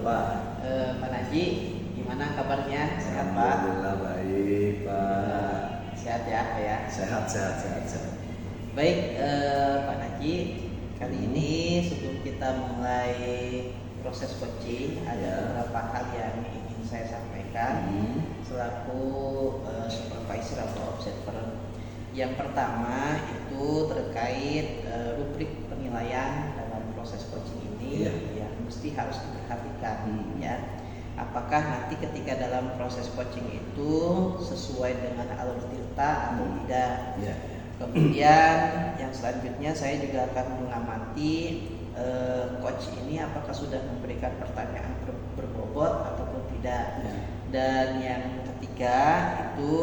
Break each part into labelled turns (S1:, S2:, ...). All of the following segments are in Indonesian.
S1: Pak.
S2: Pak Naji, gimana kabarnya? Sehat Pak?
S1: Alhamdulillah baik Pak.
S2: Sehat ya Pak ya?
S1: Sehat.
S2: Baik Pak Naji, kali ini sebelum kita mulai proses coaching ada beberapa hal yang ingin saya sampaikan selaku supervisor atau observer. Yang pertama itu terkait rubrik penilaian dalam proses coaching ini yang mesti harus diperhatikan ya. Apakah nanti ketika dalam proses coaching itu sesuai dengan alur tirta atau tidak? Kemudian yang selanjutnya saya juga akan mengamati coach ini apakah sudah memberikan pertanyaan berbobot ataupun tidak. Dan yang ketiga itu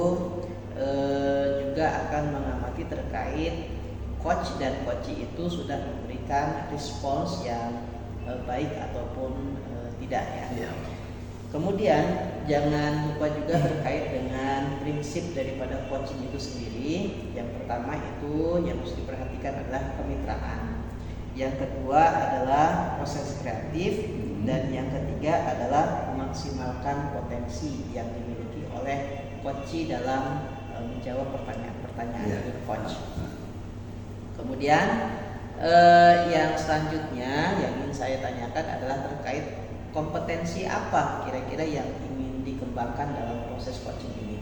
S2: juga akan mengamati terkait coach dan coachee itu sudah memberikan respons yang baik ataupun tidak ya. Kemudian jangan lupa juga terkait dengan prinsip daripada coaching itu sendiri. Yang pertama itu yang harus diperhatikan adalah kemitraan. Yang kedua adalah proses kreatif dan yang ketiga adalah memaksimalkan potensi yang dimiliki oleh coachee dalam menjawab pertanyaan-pertanyaan dari coach. Kemudian yang selanjutnya yang ingin saya tanyakan adalah terkait kompetensi apa kira-kira yang ingin dikembangkan dalam proses coaching ini?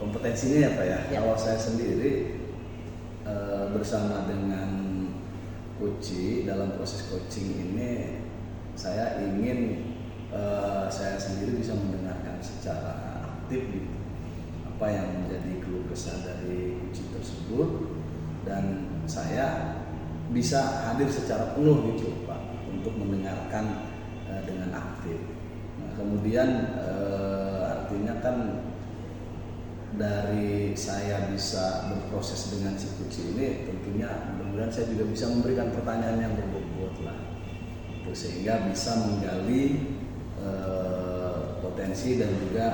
S1: Kompetensinya ya Pak ya. Kalau saya sendiri bersama dengan coachee dalam proses coaching ini, saya ingin saya sendiri bisa mendengarkan secara aktif gitu apa yang menjadi keluh kesah dari coachee tersebut, dan saya bisa hadir secara penuh gitu Pak untuk mendengarkan dengan aktif. Nah, kemudian artinya kan dari saya bisa berproses dengan si coachee ini, tentunya mudah-mudahan saya juga bisa memberikan pertanyaan yang berbobot lah, gitu, sehingga bisa menggali potensi dan juga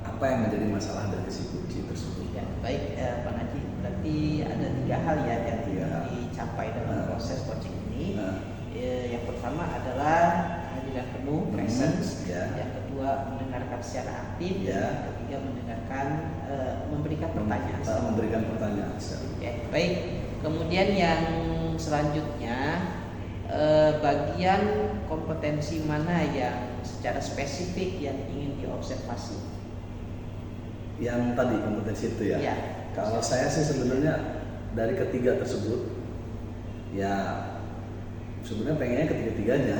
S1: apa yang menjadi masalah dari si coachee tersebut.
S2: Ya, baik Pak Naji, berarti ada 3 hal ya yang dicapai dalam proses coaching ini. Yang pertama adalah hadiran penuh, presence. Yang kedua mendengarkan secara aktif. Yang ketiga mendengarkan, memberikan pertanyaan.
S1: Memberikan pertanyaan.
S2: Baik. Kemudian yang selanjutnya bagian kompetensi mana yang secara spesifik yang ingin diobservasi?
S1: Yang tadi kompetensi itu ya. Kalau saya sih sebenarnya dari ketiga tersebut ya sebenarnya pengennya ketiga-tiganya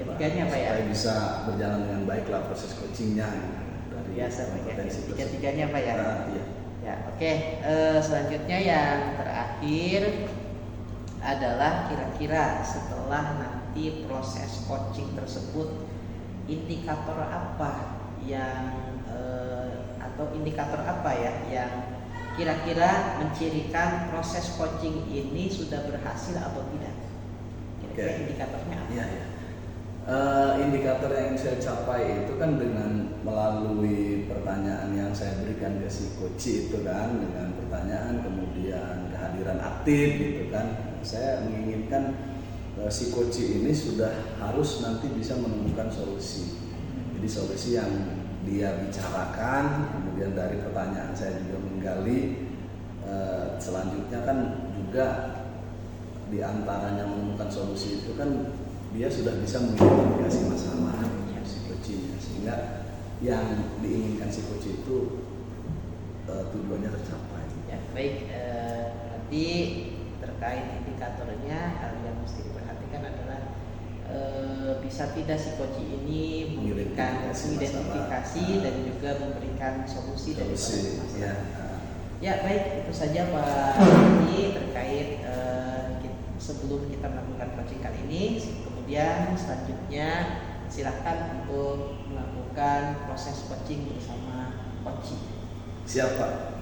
S2: Pak ya,
S1: supaya bisa berjalan dengan baik lah proses coachingnya dari kompetensi
S2: tiga-tiganya Pak ya.
S1: Iya.
S2: Oke. Selanjutnya yang terakhir adalah kira-kira setelah nanti proses coaching tersebut indikator apa yang atau indikator apa ya yang kira-kira mencirikan proses coaching ini sudah berhasil atau tidak? Kira-kira indikatornya apa?
S1: Indikator yang saya capai itu kan dengan melalui pertanyaan yang saya berikan ke si coachee itu kan, dengan pertanyaan kemudian kehadiran aktif gitu kan, saya menginginkan si coachee ini sudah harus nanti bisa menemukan solusi. Jadi solusi yang dia bicarakan, kemudian dari pertanyaan saya juga menggali, selanjutnya kan juga diantaranya menemukan solusi itu kan dia sudah bisa mengidentifikasi masalah si coachee-nya, sehingga yang diinginkan si coachee itu tujuannya tercapai.
S2: Baik, berarti terkait indikatornya hal yang mesti diperhatikan adalah bisa tidak si coachee ini memberikan identifikasi dan juga memberikan solusi dari masalah. Baik, itu saja Pak Haji terkait sebelum kita melakukan coaching kali ini. Kemudian selanjutnya silakan untuk melakukan proses coaching bersama coachee.
S1: Siapa?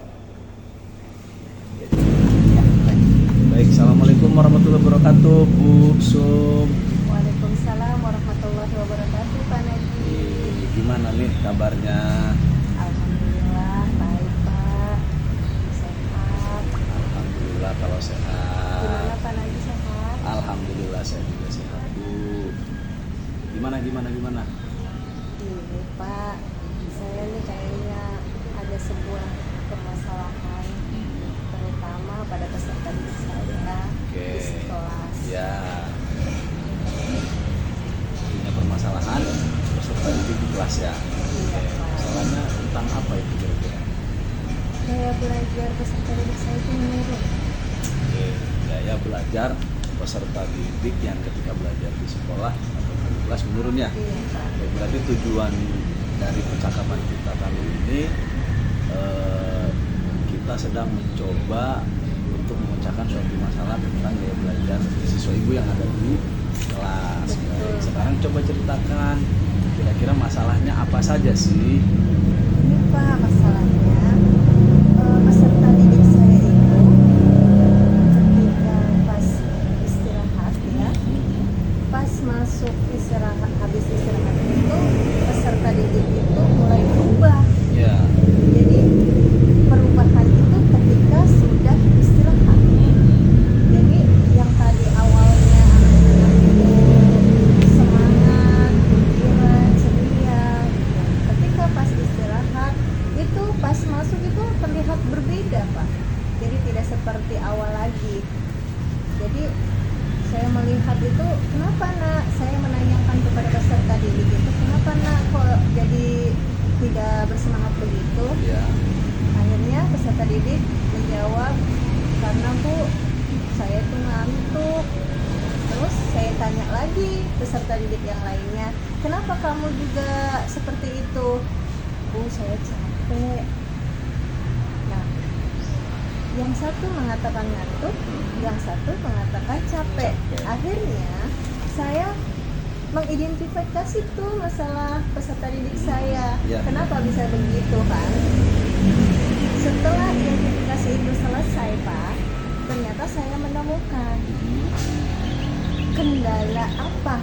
S1: Baik, assalamualaikum warahmatullahi wabarakatuh, Bu Sum.
S3: Waalaikumsalam warahmatullahi wabarakatuh, Pak Naji.
S1: Gimana nih kabarnya?
S3: Alhamdulillah baik Pak, sehat.
S1: Alhamdulillah kalau sehat.
S3: Gimana Pak Naji, sehat?
S1: Alhamdulillah saya juga sehat Bu. Gimana?
S3: Ini Pak, saya nih kayaknya ada sebuah permasalahan, terutama pada peserta didik saya di sekolah.
S1: Ya. Punya permasalahan peserta didik di kelas ya.
S3: Iya Pak.
S1: Masalahnya tentang apa itu kira-kira?
S3: Gaya belajar peserta didik saya itu menurun.
S1: Gaya belajar peserta didik yang ketika belajar di sekolah atau di kelas menurun ya.
S3: Iya Pak.
S1: Baik, berarti tujuan dari percakapan kita kali ini kita sedang mencoba untuk memecahkan suatu masalah tentang gaya belajar siswa ibu yang ada di kelas. Baik, sekarang coba ceritakan kira-kira masalahnya apa saja sih?
S3: Ini Pak, masalahnya peserta didik saya itu ketika pas istirahat ya, pas masuk istirahat, habis istirahat itu peserta didik itu mulai berubah.
S1: Ya.
S3: Jadi perubahan itu ketika sudah istirahat. Jadi yang tadi awalnya anak-anak itu semangat, gembira, ceria, ketika pas istirahat itu pas masuk itu terlihat berbeda Pak. Jadi tidak seperti awal lagi. Jadi saya melihat itu, kenapa nak? Saya menanyakan kepada peserta didik itu, kenapa nak kok jadi tidak bersemangat begitu?
S1: Ya.
S3: Akhirnya peserta didik menjawab, karena Bu, saya itu ngantuk. Terus saya tanya lagi peserta didik yang lainnya, kenapa kamu juga seperti itu? Bu, saya capek. Nah, yang satu mengatakan ngantuk, yang satu mengatakan capek. Akhirnya saya mengidentifikasi tuh masalah peserta didik saya.
S1: Ya.
S3: Kenapa bisa begitu kan? Setelah identifikasi itu selesai Pak, ternyata saya menemukan kendala apa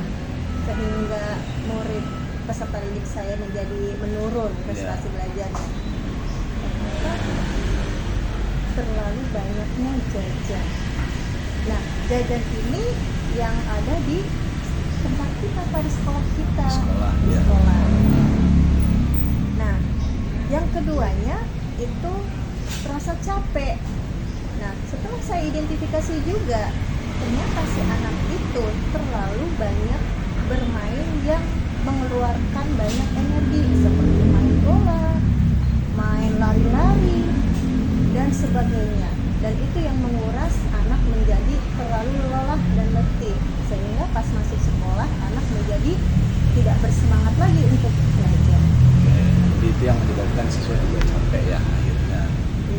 S3: sehingga murid peserta didik saya menjadi menurun prestasi belajarnya. Ternyata terlalu banyaknya jajan. Nah, jajan ini yang ada di tempat kita pada sekolah kita. Di
S1: Ya.
S3: sekolah. Nah, yang keduanya itu rasa capek. Nah, setelah saya identifikasi juga, ternyata si anak itu terlalu banyak bermain yang mengeluarkan banyak energi, seperti main bola, main lari-lari, dan sebagainya. Dan itu yang menguras anak menjadi terlalu lelah dan letih, sehingga pas masuk sekolah anak menjadi tidak bersemangat lagi untuk belajar.
S1: Jadi itu yang menyebabkan siswa juga capek ya akhirnya.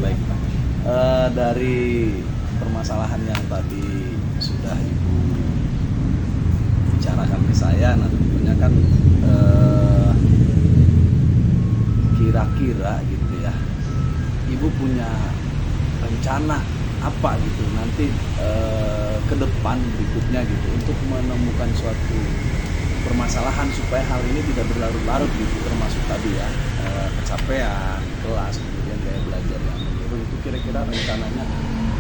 S1: Baik Pak. Dari permasalahan yang tadi sudah Ibu bicarakan ke saya, nah tentunya kan kira-kira gitu ya, Ibu punya rencana apa gitu nanti ke depan berikutnya gitu untuk menemukan suatu permasalahan supaya hal ini tidak berlarut-larut gitu, termasuk tadi ya kecapean kelas, kemudian gaya belajar yang menurun. Itu kira-kira rencananya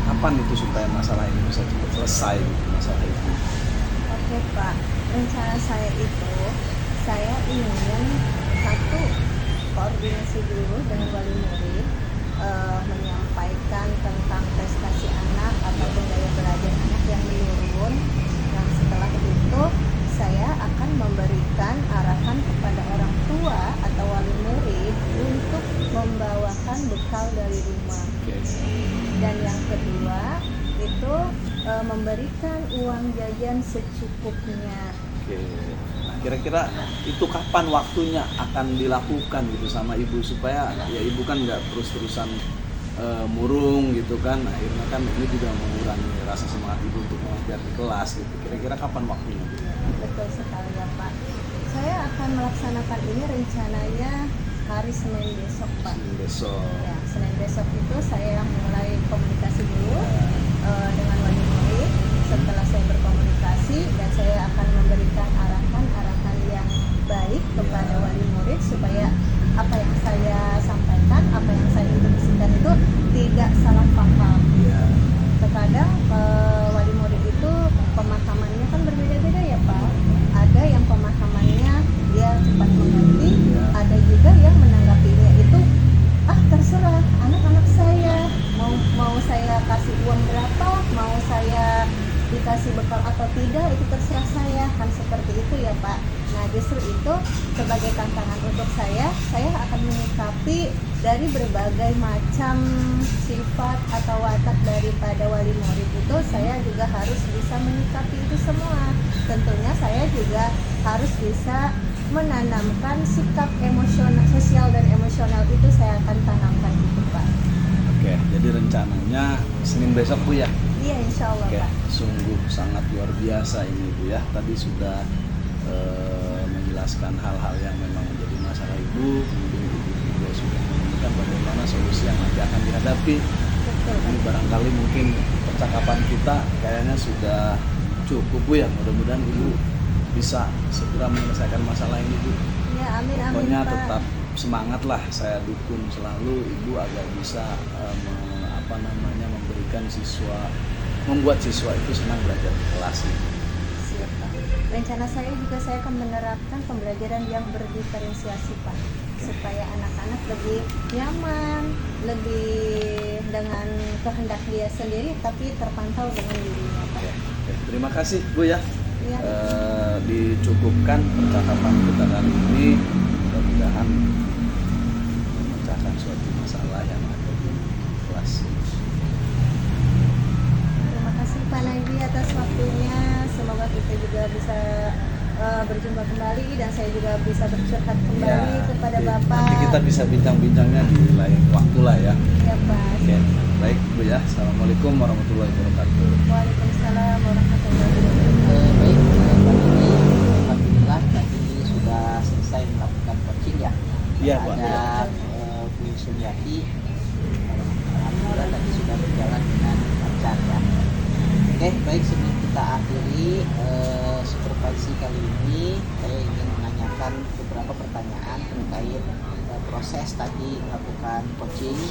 S1: kapan itu supaya masalah ini bisa cepat selesai gitu, masalah itu?
S3: Oke Pak, rencana saya itu, saya ingin satu, koordinasi dulu dengan wali murid, menyampaikan tentang prestasi anak ataupun gaya belajar anak yang menurun. Nah, setelah itu saya akan memberikan arahan kepada orang tua atau wali murid untuk membawakan bekal dari rumah. Dan yang kedua itu memberikan uang jajan secukupnya.
S1: Oke. Nah, kira-kira itu kapan waktunya akan dilakukan gitu sama Ibu supaya ya Ibu kan nggak terus-terusan murung gitu kan, akhirnya kan ini juga mengurangi rasa semangat Ibu untuk mengajar di kelas gitu. Kira-kira kapan waktunya Bu?
S3: Betul sekali ya Pak. Saya akan melaksanakan ini rencananya hari Senin besok Pak.
S1: Senin besok.
S3: Ya, Senin besok itu saya mulai komunikasi dulu dengan wali murid. Setelah saya berkomunikasi dan saya akan memberikan arahan-arahan yang baik kepada wali murid supaya apa yang saya sampaikan, apa yang saya instruksikan itu tidak salah paham. Terkadang wali murid itu pemahamannya kan berbeda-beda ya Pak. Ada yang pemahamannya tidak itu terserah saya, kan seperti itu ya Pak. Nah justru itu sebagai tantangan untuk saya akan menyikapi dari berbagai macam sifat atau watak daripada wali murid itu, saya juga harus bisa menyikapi itu semua. Tentunya saya juga harus bisa menanamkan sikap emosional, sosial dan emosional itu saya akan tanamkan gitu Pak.
S1: Oke, jadi rencananya Senin besok Bu ya?
S3: Iya insya Allah
S1: Oke,
S3: Pak.
S1: sungguh sangat luar biasa ini Bu ya. Tadi sudah menjelaskan hal-hal yang memang menjadi masalah Ibu, kemudian Ibu juga sudah menemukan bagaimana solusi yang nanti akan dihadapi.
S3: Betul
S1: Ini
S3: Pak.
S1: barangkali mungkin percakapan kita kayaknya sudah cukup Bu ya. Mudah-mudahan Ibu bisa segera menyelesaikan masalah ini Bu.
S3: Ya amin amin
S1: Pokoknya
S3: Pak.
S1: tetap semangat lah, saya dukung selalu Ibu agar bisa memberikan siswa, membuat siswa itu senang belajar di kelas.
S3: Siap, Pak. Rencana saya juga saya akan menerapkan pembelajaran yang berdiferensiasi Pak, supaya anak-anak lebih nyaman, lebih dengan kehendak dia sendiri tapi terpantau dengan dirinya Pak.
S1: Oke, terima kasih Bu ya.
S3: Iya.
S1: Dicukupkan percakapan kita kali ini, mudah-mudahan memecahkan suatu masalah yang ada di kelas.
S3: Terima kasih Pak Nagi atas waktunya. Semoga kita juga bisa berjumpa kembali dan saya juga bisa bercurhat kembali kepada Bapak.
S1: Nanti kita bisa bincang-bincangnya di lain waktu lah ya.
S3: Ya Pak.
S1: Oke, baik Bu ya. Assalamualaikum warahmatullahi wabarakatuh.
S3: Waalaikumsalam warahmatullahi wabarakatuh.
S2: Baik, Pak Nagi, alhamdulillah tadi sudah selesai melakukan coaching ya.
S1: Iya, Pak.
S2: Ada Bu Sumiati, alhamdulillah tadi sudah berjalan dengan lancar ya. Oke, baik, sebelum kita akhiri supervisi kali ini, saya ingin menanyakan beberapa pertanyaan terkait proses tadi melakukan coaching.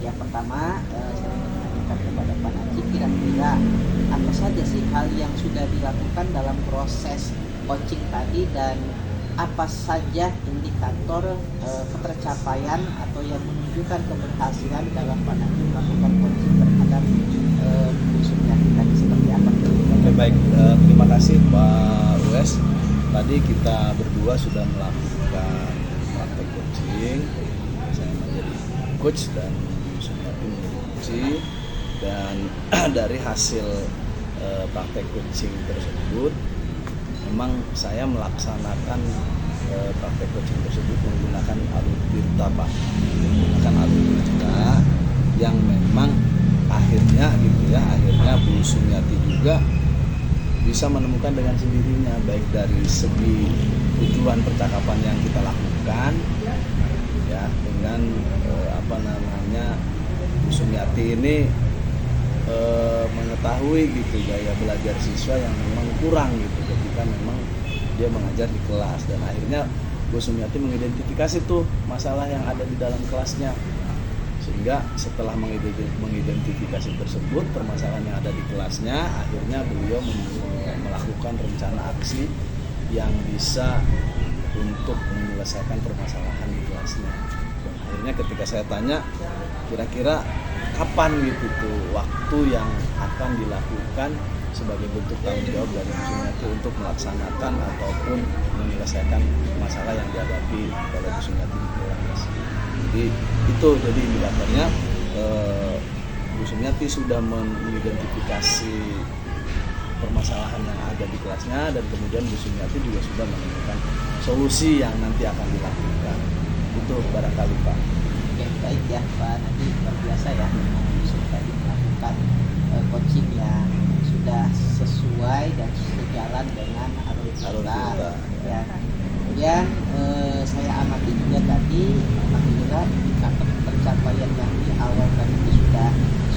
S2: Yang pertama, saya ingin menanyakan kepada Pak Najib, kira-kira apa saja sih hal yang sudah dilakukan dalam proses coaching tadi dan apa saja indikator ketercapaian atau yang menunjukkan keberhasilan dalam Pak Najib melakukan coaching terhadap Bu Sumiati tadi seperti apa?
S1: Oke, baik, terima kasih Pak Wes. Tadi kita berdua sudah melakukan praktek coaching. Saya menjadi coach dan Sumiati menjadi coaching, dan dari hasil praktek coaching tersebut memang saya melaksanakan praktek coaching tersebut menggunakan alur tirta Pak, menggunakan alur tirta yang memang akhirnya Bu Sumiati juga bisa menemukan dengan sendirinya, baik dari segi tujuan percakapan yang kita lakukan ya, dengan Bu Sumiati ini mengetahui gitu gaya belajar siswa yang memang kurang gitu ketika memang dia mengajar di kelas, dan akhirnya Bu Sumiati mengidentifikasi tuh masalah yang ada di dalam kelasnya, sehingga setelah mengidentifikasi tersebut permasalahan yang ada di kelasnya, akhirnya beliau melakukan rencana aksi yang bisa untuk menyelesaikan permasalahan di kelasnya. Dan akhirnya ketika saya tanya kira-kira kapan gitu tuh waktu yang akan dilakukan sebagai bentuk tanggung jawab dari Bu Sumiati untuk melaksanakan ataupun menyelesaikan masalah yang dihadapi oleh Bu Sumiati di kelas. Jadi itu jadi indikatornya Bu Sumiati sudah mengidentifikasi permasalahan yang ada di kelasnya, dan kemudian Bu Sumiati juga sudah menemukan solusi yang nanti akan dilakukan. Itu barangkali Pak.
S2: Oke, baik ya Pak Nadi, luar biasa ya sudah melakukan coaching yang sudah sesuai dan sejalan dengan alur kita ya. Kemudian saya amati juga tadi alhamdulillah indikator pencapaian yang di awal tadi itu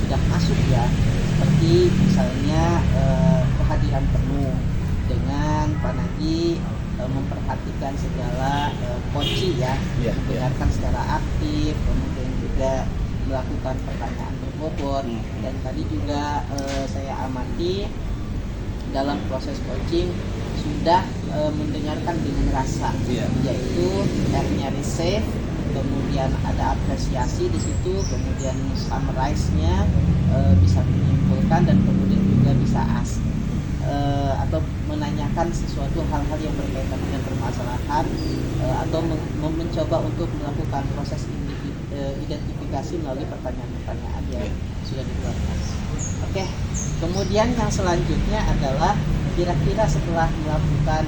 S2: sudah masuk ya, seperti misalnya kehadiran penuh dengan Pak Nadi memperhatikan segala coaching ya, mendengarkan secara aktif, kemudian juga melakukan pertanyaan berbobot, dan tadi juga saya amati dalam proses coaching sudah mendengarkan dengan rasa, yaitu R-nya receive, kemudian ada apresiasi di situ, kemudian summarize-nya bisa menyimpulkan, dan kemudian juga bisa ask. atau menanyakan sesuatu hal-hal yang berkaitan dengan permasalahan atau mencoba untuk melakukan proses identifikasi melalui pertanyaan-pertanyaan yang sudah dikeluarkan. Oke, kemudian yang selanjutnya adalah kira-kira setelah melakukan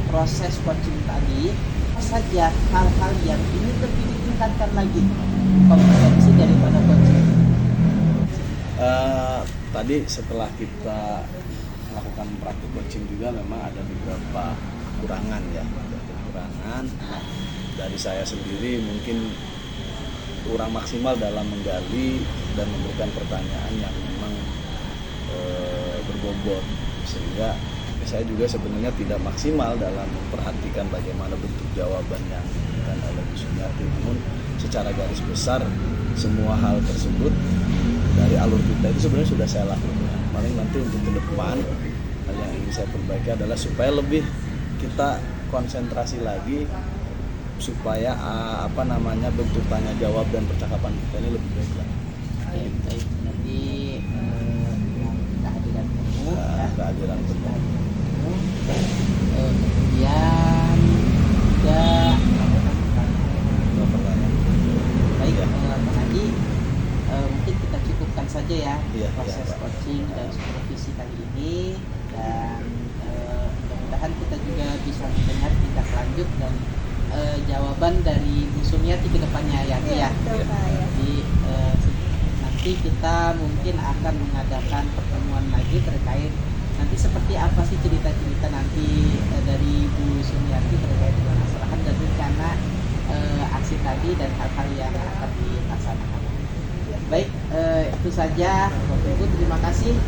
S2: proses coaching tadi, apa saja hal-hal yang ingin lebih ditingkatkan lagi kompetensi daripada coaching?
S1: Tadi setelah kita melakukan praktik coaching juga memang ada beberapa kekurangan ya, kekurangan dari saya sendiri mungkin kurang maksimal dalam menggali dan memberikan pertanyaan yang memang berbobot, sehingga saya juga sebenarnya tidak maksimal dalam memperhatikan bagaimana bentuk jawaban yang diberikan oleh Bu Sumiati. Namun secara garis besar semua hal tersebut dari alur kita itu sebenarnya sudah saya lakukan. Paling nanti untuk ke depan hal yang ingin saya perbaiki adalah supaya lebih kita konsentrasi lagi supaya bentuk tanya jawab dan percakapan kita ini lebih baik lagi.
S2: Baik. Nanti kehadiran penuh,
S1: kehadiran penuh.
S2: Kemudian juga
S1: pertanyaan.
S2: Baik,
S1: Ya.
S2: Pak Haji, mungkin kita cukupkan saja ya proses
S1: Pak.
S2: coaching dan supervisi kali ini, dan mudah-mudahan kita juga bisa mendengar tindak lanjut dan jawaban dari Bu Sumiati ke depannya ya.
S3: Betul, Pak, ya.
S2: Jadi nanti kita mungkin akan mengadakan pertemuan lagi terkait nanti seperti apa sih cerita-cerita nanti dari Bu Sumiati terkait permasalahan dan rencana aksi tadi dan hal-hal yang akan dilaksanakan. Baik, itu saja Bapak Ibu, terima kasih.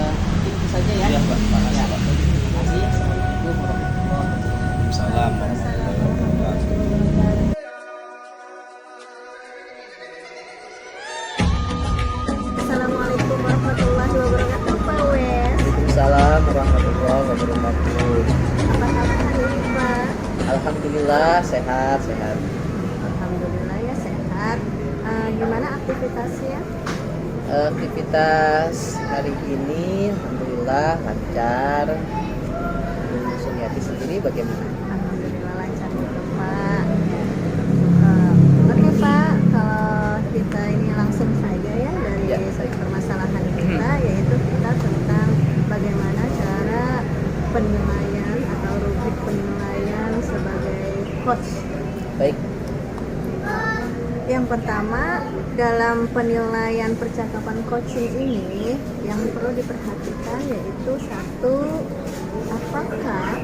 S2: Mungkin itu saja ya.
S1: Iya, Pak. Makasih,
S2: Ya,
S1: Pak.
S2: terima kasih. Assalamualaikum warahmatullahi wabarakatuh.
S1: Salam warahmatullahi wabarakatuh.
S3: Assalamualaikum warahmatullahi wabarakatuh, Pak Wes.
S2: Waalaikumsalam warahmatullahi wabarakatuh.
S3: Apa kabar hari ini, Pak?
S2: Alhamdulillah sehat.
S3: Alhamdulillah ya sehat. Gimana aktivitasnya?
S2: Aktivitas hari ini alhamdulillah lancar. Bu Sumiati sendiri bagaimana?
S3: Alhamdulillah lancar juga, Pak. Oke, Pak, kalau kita ini langsung saja ya dari
S2: Ya.
S3: permasalahan kita, yaitu kita tentang bagaimana cara penilaian atau rubrik penilaian sebagai coach.
S2: Baik.
S3: Yang pertama, dalam penilaian percakapan coaching ini yang perlu diperhatikan yaitu satu, apakah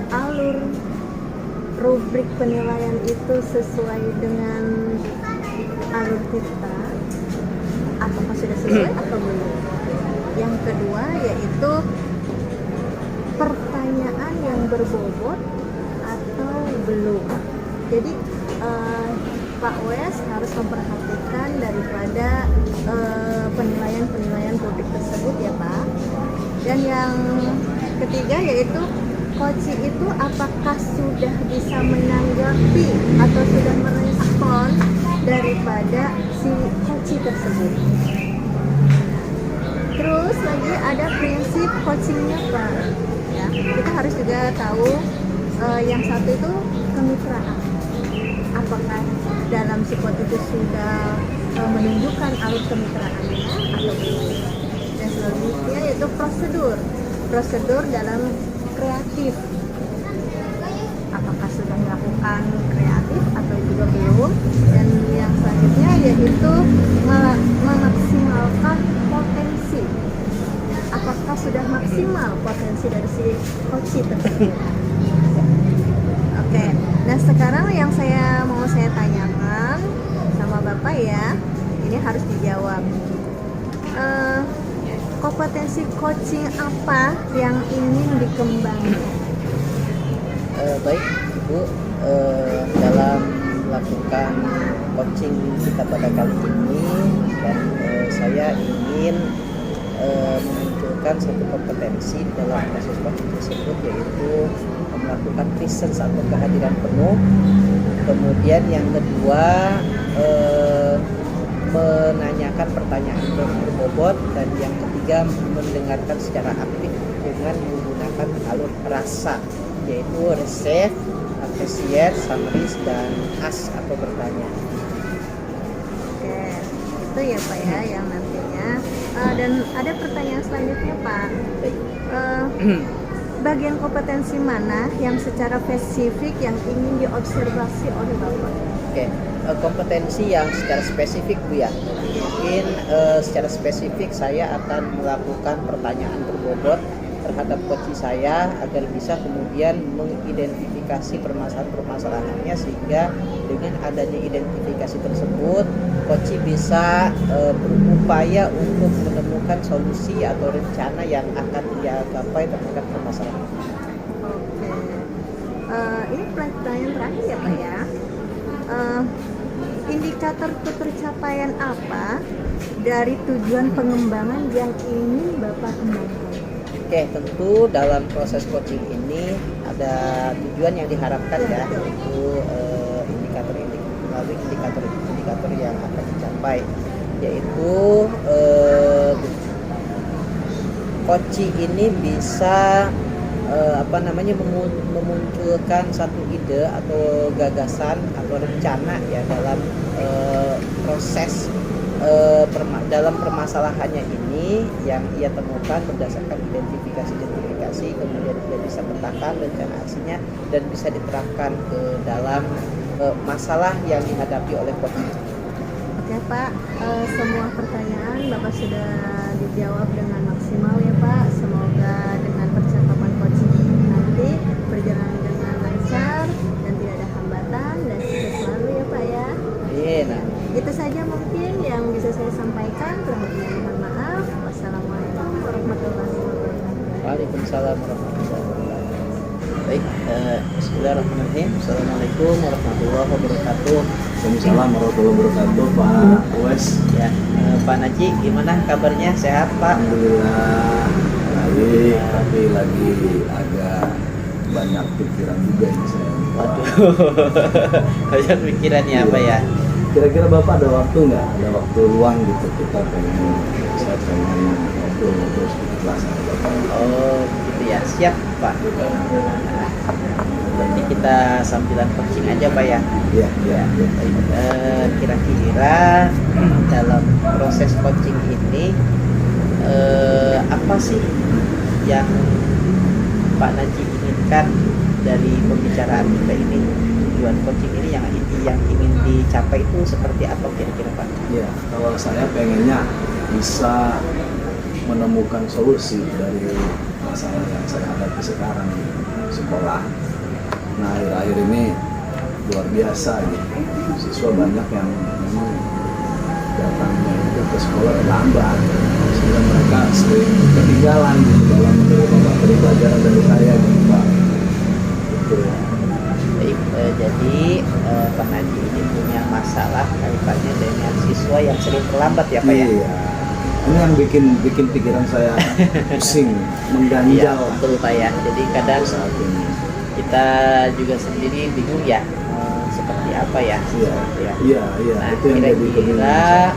S3: alur rubrik penilaian itu sesuai dengan alur kita, apakah sudah sesuai atau belum. Yang kedua yaitu pertanyaan yang berbobot atau belum. Jadi Pak Wes harus memperhatikan daripada penilaian rubrik tersebut ya, Pak. Dan yang ketiga yaitu coaching itu apakah sudah bisa menanggapi atau sudah merespon daripada si coaching tersebut. Terus lagi ada prinsip coachingnya, Pak. Ya, kita harus juga tahu yang satu itu kemitraan. Apakah dalam si coach itu sudah menunjukkan alur kemitraannya atau belum. Dan selanjutnya yaitu prosedur dalam kreatif. Apakah sudah melakukan kreatif atau juga belum. Dan yang selanjutnya yaitu memaksimalkan potensi. Apakah sudah maksimal potensi dari si coach tersebut. Oke, nah sekarang yang mau saya tanyakan sama Bapak ya, ini harus dijawab. Kompetensi coaching apa yang ingin dikembangkan?
S2: Baik Ibu, dalam melakukan coaching kita pada kali ini dan saya ingin memunculkan satu kompetensi dalam proses coaching tersebut, yaitu melakukan presence atau kehadiran penuh. Kemudian yang kedua menanyakan pertanyaan yang berbobot, dan yang ketiga ketiga mendengarkan secara aktif dengan menggunakan alur rasa, yaitu receive, appreciate, summaries, dan ask atau bertanya.
S3: Oke, itu ya Pak ya yang nantinya. Dan ada pertanyaan selanjutnya Pak.
S2: Baik.
S3: Bagian kompetensi mana yang secara spesifik yang ingin diobservasi oleh Bapak?
S2: Oke, kompetensi yang secara spesifik Bu ya. Mungkin secara spesifik saya akan melakukan pertanyaan berbobot terhadap coach saya agar bisa kemudian mengidentifikasi permasalahan-permasalahannya, sehingga dengan adanya identifikasi tersebut coach bisa berupaya untuk menemukan solusi atau rencana yang akan dia gapai terhadap permasalahan.
S3: Oke, ini pertanyaan terakhir ya Pak ya. Indikator pencapaian apa dari tujuan pengembangan yang ingin Bapak kembangkan?
S2: Oke, tentu dalam proses coaching ini ada tujuan yang diharapkan ya, yaitu indikator yang akan dicapai, yaitu coaching ini bisa memunculkan satu ide atau gagasan atau rencana ya dalam proses dalam permasalahannya ini yang ia temukan berdasarkan identifikasi, kemudian dia bisa petakan rencana aksinya dan bisa diterapkan ke dalam masalah yang dihadapi oleh coach.
S3: Oke Pak, semua pertanyaan Bapak sudah dijawab dengan maksimal ya Pak. Semoga dengan percakapan coaching ini nanti berjalan dengan lancar dan tidak ada hambatan, dan sukses selalu ya Pak ya.
S2: Iya, nah.
S3: Itu saja mungkin yang bisa saya sampaikan. Kurang lebihnya mohon maaf. Wassalamualaikum warahmatullahi wabarakatuh.
S2: Waalaikumsalam warahmatullahi wabarakatuh. Baik, bismillahirrahmanirrahim. Assalamualaikum warahmatullahi wabarakatuh.
S1: Waalaikumsalam warahmatullahi wabarakatuh, Pak Uwais.
S2: Ya, Pak Naji, gimana kabarnya? Sehat Pak?
S1: Alhamdulillah baik, tapi lagi agak banyak pikiran juga ini saya.
S2: Waduh, banyak pikirannya apa ya?
S1: Kira-kira Bapak ada waktu nggak? Ada waktu luang gitu, saya pengen ngobrol sedikit lah sama Bapak.
S2: Oh, gitu ya. Siap Pak. Berarti kita sambilan coaching aja Pak ya?
S1: Iya, iya.
S2: Baik, kira-kira dalam proses coaching ini apa sih yang Pak Naji inginkan dari pembicaraan kita ini? Tujuan coaching ini yang ingin dicapai itu seperti apa kira-kira Pak?
S1: Iya, kalau saya pengennya bisa menemukan solusi dari masalah yang saya hadapi sekarang di sekolah. Nah, akhir-akhir ini luar biasa gitu. Siswa banyak yang memang datangnya itu ke sekolah terlambat, sehingga mereka sering ketinggalan gitu dalam menerima materi pelajaran dari saya gitu Pak. Gitu.
S2: Baik, jadi Pak Naji ini punya masalah kaitannya dengan siswa yang sering terlambat ya Pak ya?
S1: Iya. Ini yang bikin pikiran saya pusing,
S2: Iya,
S1: mengganjal
S2: betul Pak ya. Jadi kadang
S1: saat ini.
S2: kita juga sendiri bingung ya seperti apa ya?
S1: Iya,
S2: Ya.
S1: iya,
S2: Nah,
S1: itu yang jadi
S2: kira-kira
S1: kebingungan.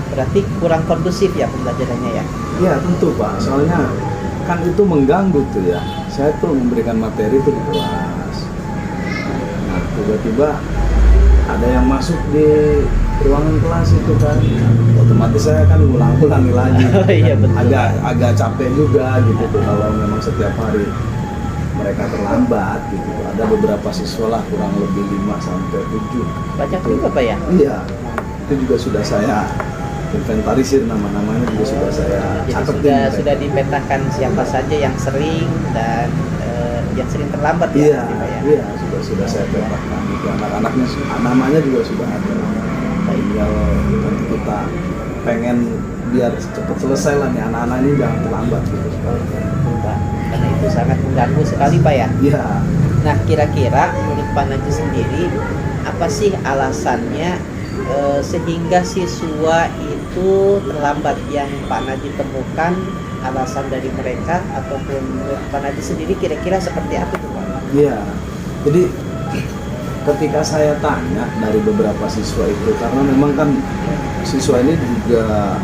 S2: berarti kurang kondusif ya pembelajarannya ya?
S1: Iya tentu Pak, soalnya kan itu mengganggu tuh ya. Saya tuh memberikan materi itu di kelas. Nah tiba-tiba ada yang masuk di ruangan kelas itu kan, otomatis saya kan ulang-ulangi lagi.
S2: Oh, iya, betul.
S1: Agak capek juga gitu tuh kalau memang setiap hari mereka terlambat gitu. Ada beberapa siswa lah kurang lebih 5 sampai 7.
S2: Banyak juga Pak ya?
S1: Iya, itu juga sudah saya inventarisir, nama-namanya juga sudah saya
S2: Jadi
S1: catetin.
S2: sudah dipetakan siapa saja yang sering dan yang sering terlambat
S1: Iya,
S2: ya, berarti, Pak ya?
S1: iya sudah saya petakan. Itu anak-anaknya namanya juga sudah ada. Tinggal nanti kita pengen biar cepat selesai lah nih anak-anak ini jangan terlambat gitu.
S2: Betul, Pak. Karena itu sangat mengganggu sekali Pak ya.
S1: Iya.
S2: Nah kira-kira menurut Pak Naji sendiri apa sih alasannya sehingga siswa itu terlambat, yang Pak Naji temukan alasan dari mereka ataupun menurut Pak Naji sendiri kira-kira seperti apa tuh Pak?
S1: Iya. Jadi ketika saya tanya dari beberapa siswa itu, karena memang kan siswa ini juga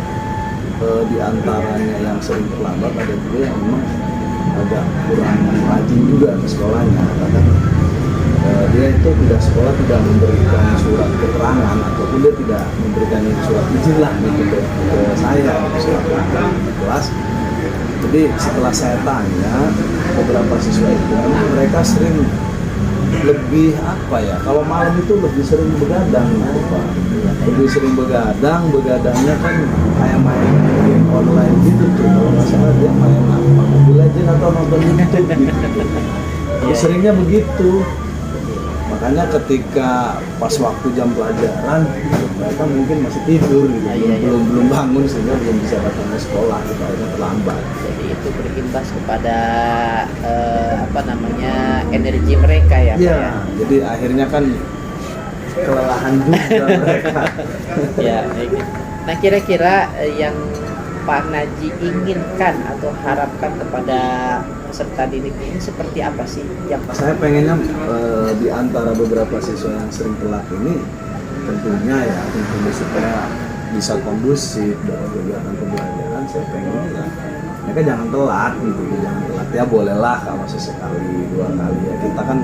S1: di antaranya yang sering terlambat, ada juga yang memang agak kurang rajin juga ke sekolahnya. Kadang dia itu tidak sekolah, tidak memberikan surat keterangan ataupun dia tidak memberikan surat izin lah gitu ke saya, surat keterangan di kelas. Jadi setelah saya tanya beberapa siswa itu, mereka sering lebih apa ya, kalau malam itu lebih sering begadang gitu Pak. Lebih sering begadangnya kan kayak main game online gitu tuh. Kalau nggak salah dia main apa, Mobile Legends atau nonton YouTube gitu. Jadi seringnya begitu. Makanya ketika pas waktu jam pelajaran mereka mungkin masih tidur gitu, belum bangun sehingga belum bisa datang ke sekolah gitu, akhirnya terlambat.
S2: Jadi itu berimbas kepada energi mereka ya Pak ya.
S1: Jadi akhirnya kan kelelahan juga mereka.
S2: Ya, baik. Nah kira-kira yang Pak Naji inginkan atau harapkan kepada peserta didik ini seperti apa sih yang
S1: saya pengennya di antara beberapa siswa yang sering telat ini tentunya supaya bisa kondusif dalam kegiatan pembelajaran, saya pengennya ya mereka jangan telat gitu, jangan telat ya, bolehlah kalau sesekali 2 kali ya, kita kan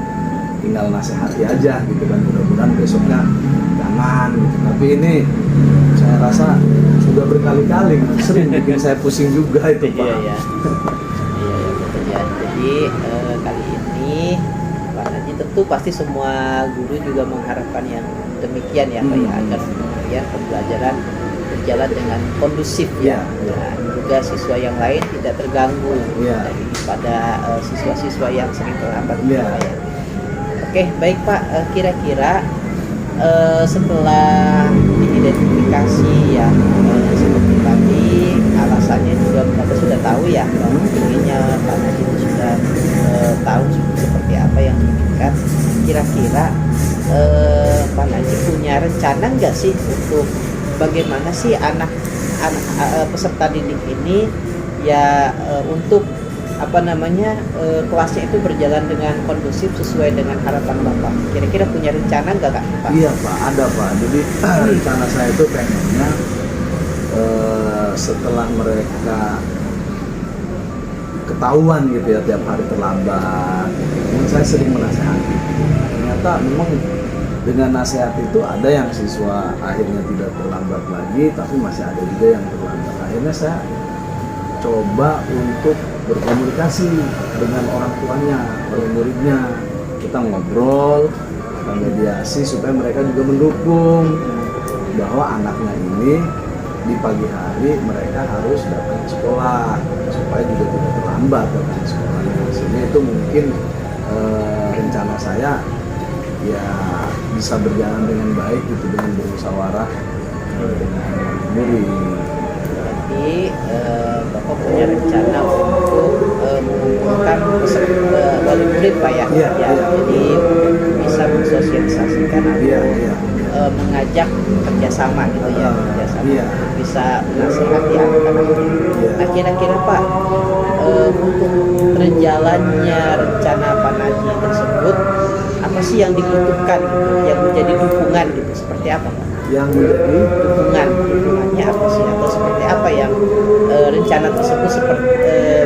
S1: tinggal nasihati aja gitu kan, mudah-mudahan besoknya jangan gitu. Tapi ini saya rasa sudah berkali-kali sering bikin saya pusing juga itu Pak.
S2: Iya betul ya. Jadi kali ini Pak Naji tentu pasti semua guru juga mengharapkan yang demikian ya Pak ya, agar kemudian pembelajaran berjalan dengan kondusif ya, dan juga siswa yang lain tidak terganggu daripada siswa-siswa yang sering terlambat ya. Oke, baik Pak, kira-kira setelah diidentifikasi ya, seperti tadi alasannya juga kita sudah tahu ya, inginnya Pak Naji itu sudah tahu seperti apa yang diinginkan. Kira-kira Pak Naji punya rencana nggak sih untuk bagaimana sih anak peserta didik ini ya untuk kelasnya itu berjalan dengan kondusif sesuai dengan harapan Bapak. Kira-kira punya rencana nggak Kak? Pak?
S1: Iya Pak, ada Pak. Jadi rencana saya itu pengennya setelah mereka ketahuan gitu ya tiap hari terlambat, saya sering menasehati. Ternyata memang dengan nasihat itu ada yang siswa akhirnya tidak terlambat lagi, tapi masih ada juga yang terlambat. Akhirnya saya coba untuk berkomunikasi dengan orang tuanya, oleh muridnya. Kita ngobrol, kita mediasi supaya mereka juga mendukung bahwa anaknya ini di pagi hari mereka harus datang ke sekolah supaya juga tidak terlambat datang ke sekolahnya. Sehingga itu mungkin rencana saya ya bisa berjalan dengan baik gitu, dengan bermusyawarah dengan murid.
S2: Jadi Bapak punya rencana untuk mengumpulkan wali murid Pak ya? Jadi bisa mensosialisasikan atau mengajak kerjasama gitu ya, untuk bisa menasihati anak-anak. Nah kira-kira Pak, untuk terjalannya rencana Pak Naji tersebut, apa sih yang dibutuhkan gitu, yang menjadi dukungan gitu, seperti apa Pak?
S1: Yang menjadi
S2: dukungannya apa sih, atau seperti apa yang rencana tersebut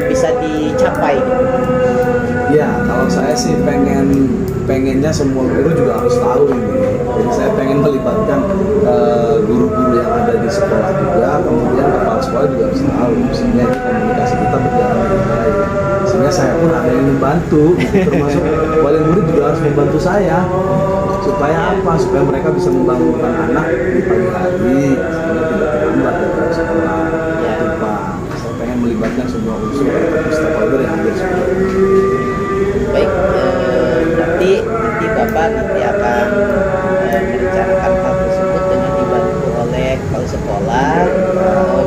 S2: bisa dicapai gitu?
S1: Ya kalau saya sih pengennya semua guru juga harus tahu ini. Jadi saya pengen melibatkan guru-guru yang ada di sekolah juga, kemudian kepala sekolah juga harus tahu, sehingga komunikasi kita berjalan dengan baik. Sehingga saya pun ada yang membantu, termasuk wali murid juga harus membantu saya. Supaya apa? Supaya mereka bisa membangunkan anak di pagi hari sehingga tidak terlambat datang ke sekolah. Itu Pak. Saya pengen melibatkan semua unsur stakeholder yang ada di sekolah.
S2: Baik, berarti nanti Bapak akan merencanakan hal tersebut dengan dibantu oleh kepala sekolah,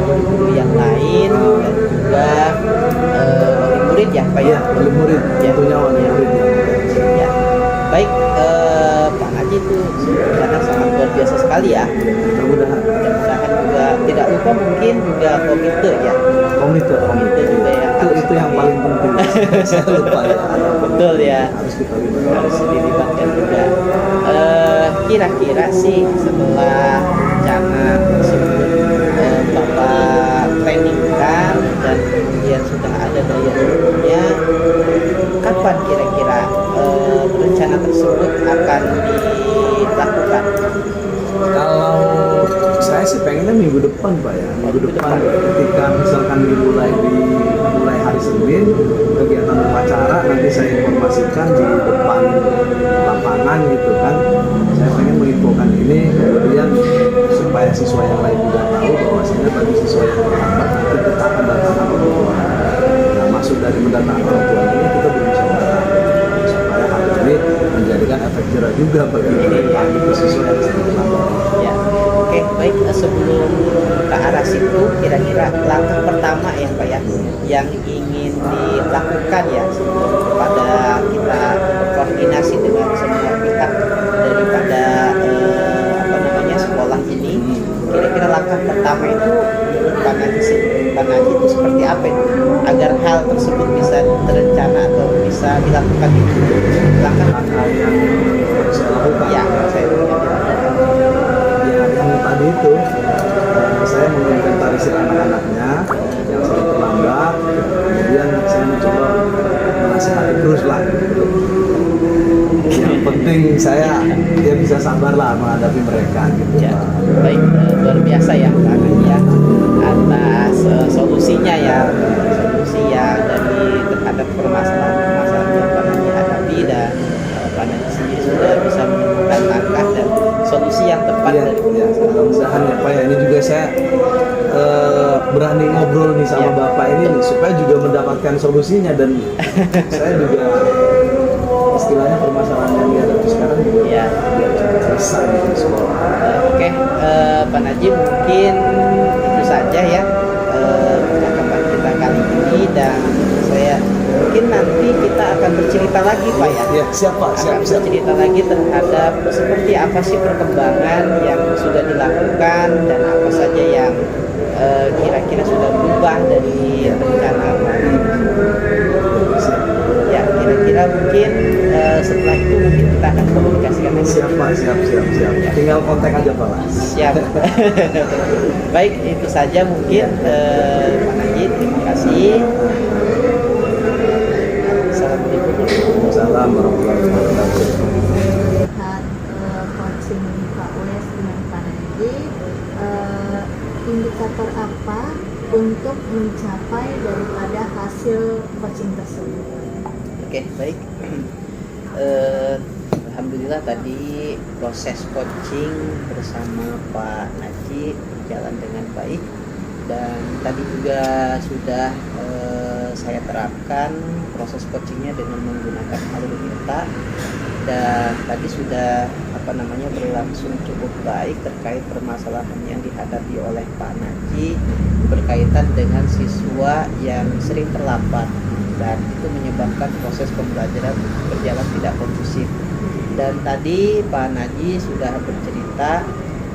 S2: guru-guru yang lain, dan juga wali murid ya Pak ya?
S1: Wali murid, tentunya wali murid
S2: ya. Baik, Pak Naji itu rencana sangat luar biasa sekali ya.
S1: Mudah-mudahan
S2: juga tidak lupa mungkin juga komite ya. Komite juga ya.
S1: Itu yang paling penting. Saya lupa ya.
S2: Betul ya.
S1: Harus
S2: dilibatkan juga. Kira-kira sih setelah rencana tersebut Bapak diplanningkan dan kemudian sudah ada daya dukungnya, kapan kira-kira rencana tersebut akan dilakukan?
S1: Kalau saya sih pengennya minggu depan Pak ya, minggu depan ketika misalkan mulai hari Senin kegiatan upacara, nanti saya informasikan di depan lapangan gitu kan. Saya pengen menginfokan ini, kemudian supaya siswa yang lain juga tahu bahwasanya bagi siswa yang terlambat nanti kita akan datangkan orang tua. Nah, maksud dari mendatangkan orang tua ini kita belum bisa datang supaya hal ini menjadikan efek jerah juga bagi mereka gitu, siswa yang sedang terlambat.
S2: Ya, oke, baik. Sebelum ke arah situ, kira-kira langkah pertama ya Pak ya, yang ingin dilakukan ya sebelum pada kita berkoordinasi dengan semua pihak daripada sekolah ini, kira-kira langkah pertama itu menurut Pak Najib itu seperti apa itu agar hal tersebut bisa terencana atau bisa dilakukan itu? Langkah
S1: yang saya lakukan
S2: ya, saya
S1: ya yang tadi itu saya menginventarisir anak-anaknya yang sedang terlambat, kemudian saya mencoba menasihati terus lah gitu. Yang penting saya dia bisa sabar lah menghadapi mereka gitu
S2: ya,
S1: Pak.
S2: baik. Luar biasa ya Pak Najib ya atas solusinya ya, solusi yang dari terhadap permasalahan yang Pak Najib hadapi, dan Pak Najib sendiri sudah bisa menemukan langkah dan solusi yang tepat
S1: Iya,
S2: dari
S1: ya, mudah-mudahan ya Pak ya, ini juga saya berani ngobrol nih sama
S2: Ya.
S1: Bapak ini supaya juga mendapatkan solusinya, dan saya juga istilahnya permasalahan yang dihadapi sekarang juga
S2: Ya.
S1: biar cepat selesai di sekolah.
S2: Oke, Pak Najib, mungkin itu saja ya percakapan kita kali ini, dan saya mungkin nanti kita akan bercerita lagi Pak ya.
S1: Ya, siap Pak, siap.
S2: Akan bercerita lagi terhadap seperti apa sih perkembangan yang sudah dilakukan dan apa saja yang kira-kira sudah berubah dari rencana Pak. Ya, kira-kira mungkin setelah itu mungkin kita akan komunikasikan lagi.
S1: Siap Pak, siap. Tinggal kontak aja Pak.
S2: Siap. Baik, itu saja mungkin Pak Najib. Terima kasih. Assalamualaikum.
S1: Waalaikumsalam warahmatullahi wabarakatuh.
S3: Lihat coaching Pak Wes dengan Pak Najib, indikator apa untuk mencapai daripada hasil coaching tersebut?
S2: Oke, baik. Alhamdulillah tadi proses coaching bersama Pak Najib berjalan dengan baik, dan tadi juga sudah saya terapkan proses coachingnya dengan menggunakan alur kita, dan tadi sudah berlangsung cukup baik terkait permasalahan yang dihadapi oleh Pak Najib berkaitan dengan siswa yang sering terlambat, dan itu menyebabkan proses pembelajaran berjalan tidak kondusif. Dan tadi Pak Najib sudah bercerita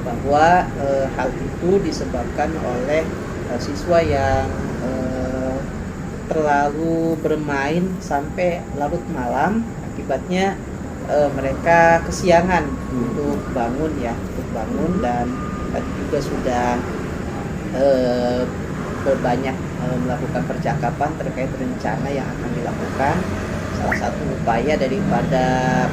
S2: bahwa hal itu disebabkan oleh siswa yang terlalu bermain sampai larut malam, akibatnya mereka kesiangan untuk bangun, dan tadi juga sudah berbanyak melakukan percakapan terkait rencana yang akan dilakukan. Salah satu upaya daripada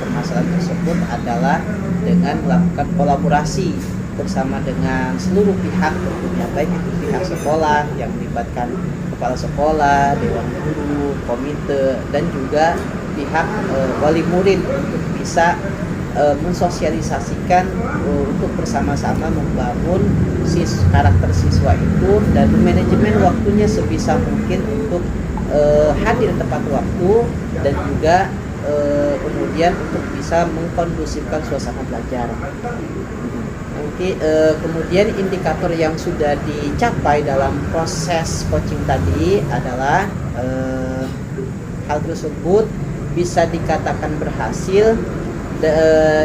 S2: permasalahan tersebut adalah dengan melakukan kolaborasi bersama dengan seluruh pihak tentunya, baik itu pihak sekolah yang melibatkan kepala sekolah, dewan guru, komite, dan juga pihak wali murid untuk bisa mensosialisasikan untuk bersama-sama membangun karakter siswa itu, dan manajemen waktunya sebisa mungkin untuk hadir tepat waktu, dan juga kemudian untuk bisa mengkondusifkan suasana belajar. Kemudian indikator yang sudah dicapai dalam proses coaching tadi adalah hal tersebut bisa dikatakan berhasil.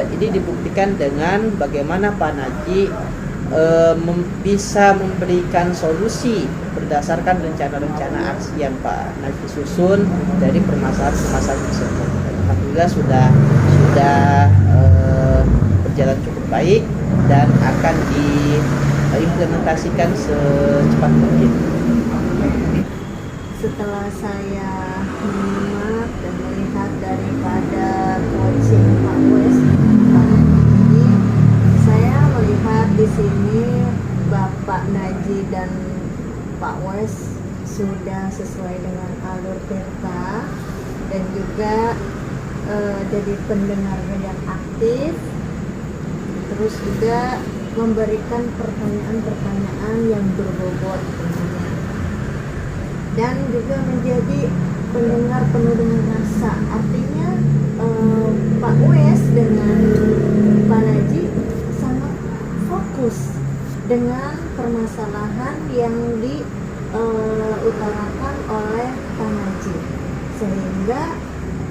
S2: Ini dibuktikan dengan bagaimana Pak Najib bisa memberikan solusi berdasarkan rencana-rencana aksi yang Pak Najib susun dari permasalahan-permasalahan tersebut. Alhamdulillah sudah berjalan cukup baik dan akan diimplementasikan secepat mungkin.
S3: setelah saya menyimak dan melihat daripada coaching Pak Wes ini, saya melihat di sini Bapak Naji dan Pak Wes sudah sesuai dengan alur Tirta dan juga jadi pendengar yang aktif, terus juga memberikan pertanyaan-pertanyaan yang berbobot tentunya, dan juga menjadi pendengar penuh dengan rasa. Artinya Pak Wes dengan Pak Naji sangat fokus dengan permasalahan yang diutarakan oleh Pak Naji, sehingga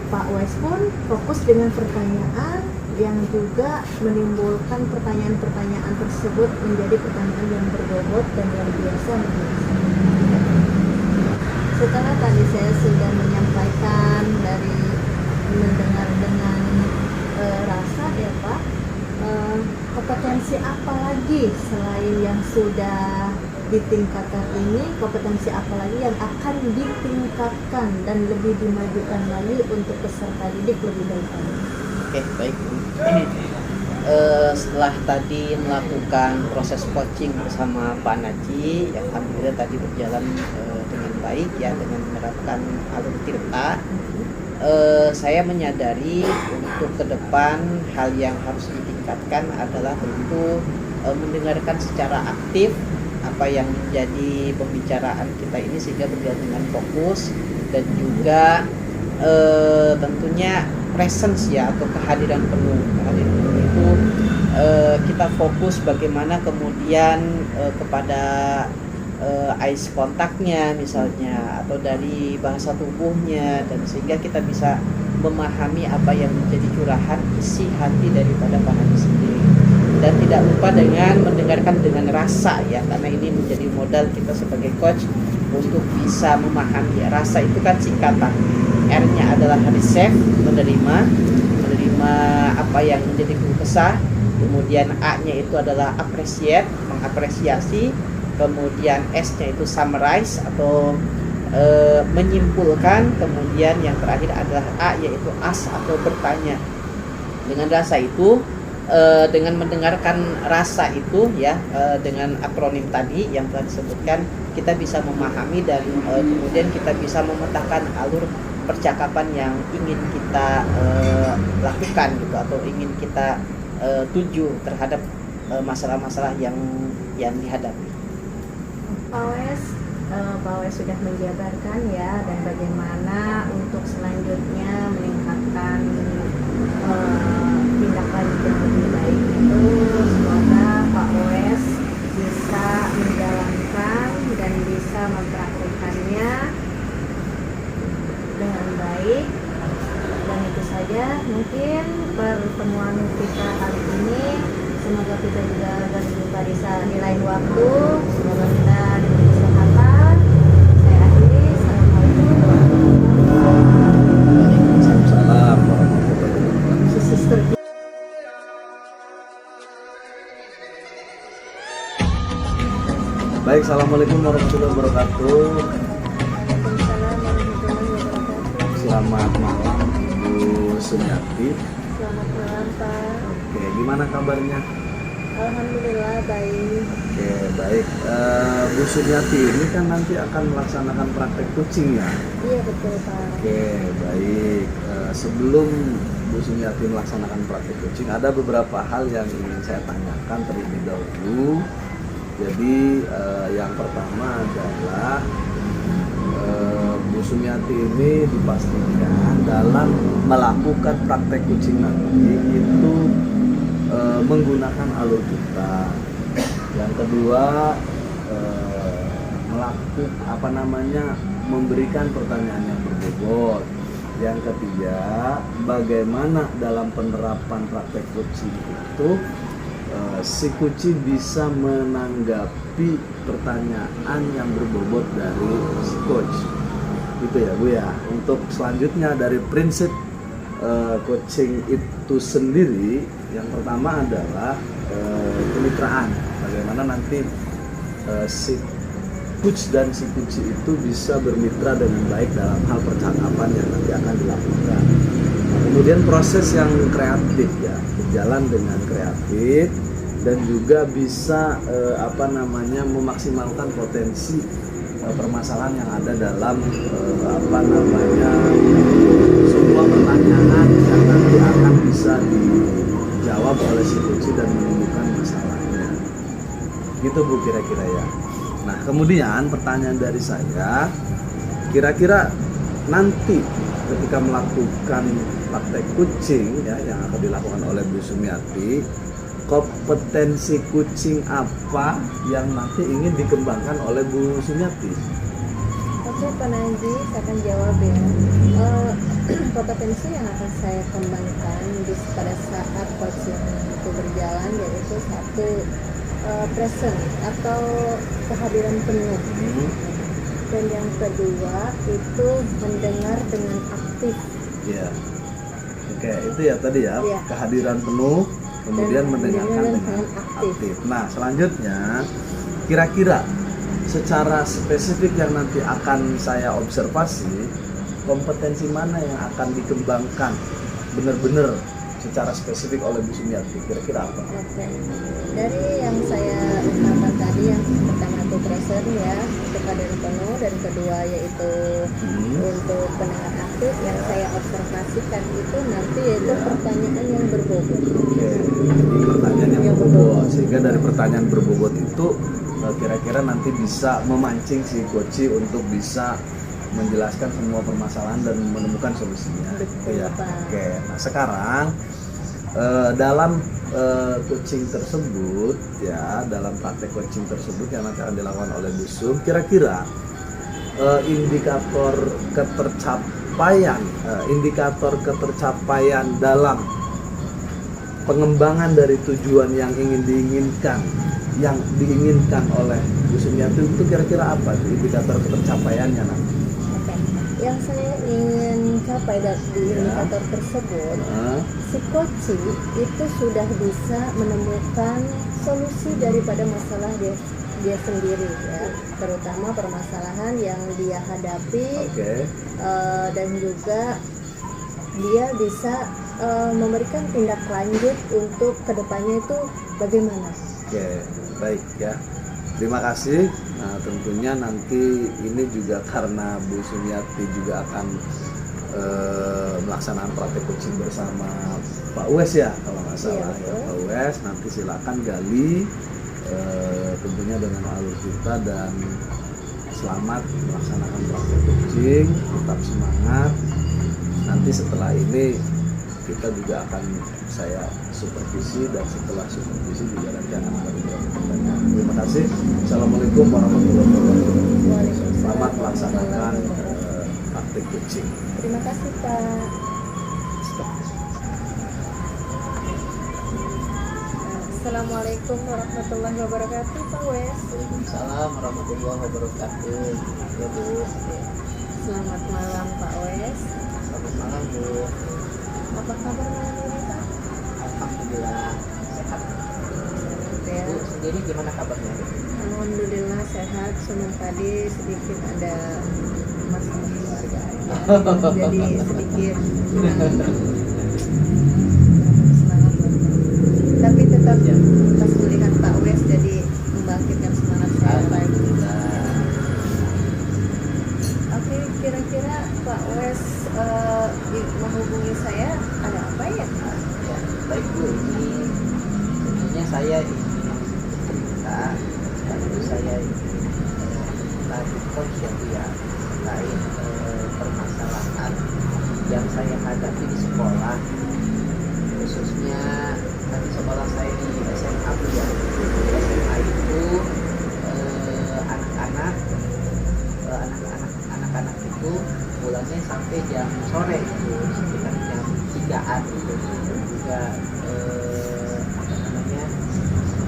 S3: Pak Wes pun fokus dengan pertanyaan yang juga menimbulkan pertanyaan-pertanyaan tersebut menjadi pertanyaan yang berbobot dan yang biasa. Setelah tadi saya sudah menyampaikan dari mendengar dengan rasa ya Pak, kompetensi apa lagi selain yang sudah ditingkatkan ini, kompetensi apa lagi yang akan ditingkatkan dan lebih dimajukan lagi untuk peserta didik lebih baik lagi?
S2: Oke, baik. Setelah tadi melakukan proses coaching bersama Pak Naji, yang alhamdulillah tadi berjalan dengan baik ya, dengan menerapkan alur Tirta, saya menyadari untuk ke depan hal yang harus ditingkatkan adalah tentu mendengarkan secara aktif apa yang menjadi pembicaraan kita ini sehingga berjalan dengan fokus, dan juga tentunya presence ya, atau kehadiran penuh. Kehadiran penuh itu kita fokus bagaimana kemudian kepada eyes kontaknya misalnya, atau dari bahasa tubuhnya, dan sehingga kita bisa memahami apa yang menjadi curahan isi hati daripada Pak Naji sendiri. Dan tidak lupa dengan mendengarkan dengan rasa ya, karena ini menjadi modal kita sebagai coach untuk bisa memahami. Rasa itu kan singkatan, R-nya adalah receive, menerima apa yang menjadi keluh kesah, kemudian A-nya itu adalah appreciate, mengapresiasi, kemudian S-nya itu summarize atau menyimpulkan, kemudian yang terakhir adalah A, yaitu ask atau bertanya. Dengan rasa itu, dengan mendengarkan rasa itu ya, dengan akronim tadi yang telah disebutkan, kita bisa memahami dan kemudian kita bisa memetakan alur percakapan yang ingin kita lakukan gitu, atau ingin kita tuju terhadap masalah-masalah yang dihadapi.
S3: Pak Wes sudah menjabarkan ya, dan bagaimana untuk selanjutnya meningkatkan tindak lanjut yang lebih baik itu. Semoga Pak Wes bisa menjalankan dan bisa mempraktikkannya dengan baik. Dan itu saja mungkin pertemuan kita kali ini. Semoga kita juga berjumpa di lain waktu. Semoga kita diberi kesehatan. Saya akhiri. Assalamualaikum warahmatullahi wabarakatuh.
S1: Waalaikumsalam warahmatullahi wabarakatuh.
S3: Sister.
S1: Baik, assalamualaikum warahmatullahi wabarakatuh.
S3: Waalaikumsalam warahmatullahi wabarakatuh.
S1: Selamat malam Bu Sunyati.
S3: Selamat malam Pak.
S1: Oke, gimana kabarnya?
S3: Alhamdulillah baik.
S1: Oke, baik. Bu Sunyati ini kan nanti akan melaksanakan praktek coaching ya?
S3: Iya betul Pak.
S1: Oke, baik. Sebelum Bu Sunyati melaksanakan praktek coaching, ada beberapa hal yang ingin saya tanyakan terlebih dahulu. Jadi yang pertama adalah Bu Sunyati ini dipastikan dalam melakukan praktek coaching nanti itu menggunakan alur kita. Yang kedua memberikan pertanyaan yang berbobot. Yang ketiga, bagaimana dalam penerapan praktek coaching itu si coach bisa menanggapi pertanyaan yang berbobot dari si coach. Gitu ya Bu ya. Untuk selanjutnya dari prinsip coaching itu sendiri, yang pertama adalah kemitraan. Bagaimana nanti si coach dan si kuci itu bisa bermitra dengan baik dalam hal percakapan yang nanti akan dilakukan. Nah, kemudian proses yang kreatif ya, berjalan dengan kreatif dan juga bisa memaksimalkan potensi permasalahan yang ada dalam semua pertanyaan yang nanti akan bisa dijawab oleh si kuci dan menemukan masalahnya. Gitu Bu kira-kira ya. Nah kemudian pertanyaan dari saya, kira-kira nanti ketika melakukan praktek kucing ya yang akan dilakukan oleh Bu Sumiati, kompetensi kucing apa yang nanti ingin dikembangkan oleh Bu Sumiati?
S3: Oke Pak Najib, saya akan jawab ya. Kompetensi yang akan saya kembangkan pada saat coaching itu berjalan yaitu satu, present atau kehadiran penuh, dan yang kedua itu mendengar dengan aktif.
S1: Ya, oke itu ya tadi ya,
S3: Ya.
S1: kehadiran penuh, kemudian
S3: Dan
S1: mendengarkan dengan aktif. Nah selanjutnya, kira-kira secara spesifik yang nanti akan saya observasi, kompetensi mana yang akan dikembangkan benar-benar secara spesifik oleh Bu Sumiati, kira-kira apa?
S3: Oke. Dari yang saya ungkapkan tadi, yang pertama itu present ya, untuk kehadiran penuh, dan kedua yaitu untuk pendengar aktif, yang saya observasikan itu nanti yaitu pertanyaan yang berbobot.
S1: Oke, ini pertanyaan yang berbobot, sehingga dari pertanyaan berbobot itu kira-kira nanti bisa memancing si coach untuk bisa menjelaskan semua permasalahan dan menemukan solusinya.
S3: Betul,
S1: Ya.
S3: Pak.
S1: Oke, nah sekarang dalam coaching tersebut ya, dalam praktek coaching tersebut yang nanti akan dilakukan oleh Bu Sum, kira-kira indikator ketercapaian dalam pengembangan dari tujuan yang diinginkan oleh Bu Sumiati itu kira-kira apa tuh indikator ketercapaiannya nanti?
S3: Oke. Yang saya ingin capai di indikator tersebut, si coach itu sudah bisa menemukan solusi daripada masalah dia sendiri ya, terutama permasalahan yang dia hadapi. Dan juga dia bisa memberikan tindak lanjut untuk kedepannya itu bagaimana.
S1: Oke, baik ya. Terima kasih. Nah, tentunya nanti ini juga karena Bu Sumiati juga akan melaksanakan praktek coaching bersama Pak Uwes ya, kalau nggak salah ya, Pak Uwes. Nanti silakan gali tentunya dengan alur kita, dan selamat melaksanakan praktek coaching. Tetap semangat. Nanti setelah ini kita juga akan saya supervisi, dan setelah supervisi juga nanti akan ada beberapa pertanyaan. Terima kasih. Assalamualaikum warahmatullahi wabarakatuh. Selamat melaksanakan praktik coaching.
S3: Terima kasih Pak. Assalamualaikum warahmatullahi wabarakatuh Pak Wes.
S2: Waalaikumsalam warahmatullahi wabarakatuh. Ya Bu.
S3: Selamat malam Pak Wes.
S2: Selamat malam Bu.
S3: Apa kabar malam ini Pak?
S2: Alhamdulillah sehat.
S3: Ya.
S2: Bu sendiri gimana kabarnya?
S3: Alhamdulillah sehat. Cuma tadi sedikit ada masalah keluarga aja. Jadi sedikit semangat. Tapi tetap pas melihat Pak Wes jadi membangkitkan semangat saya lagi. Oke, kira-kira Pak Wes menghubungi saya ada apa ya?
S2: Ya, baik Bu, ini sebenarnya saya ingin cerita, sekaligus saya ingin tadi konsep ya terkait permasalahan yang saya hadapi di sekolah, khususnya tadi sekolah saya di SMA Bu ya. Di SMA itu anak-anak itu pulangnya sampai jam sore itu, sekitar jam 3-an gitu. Juga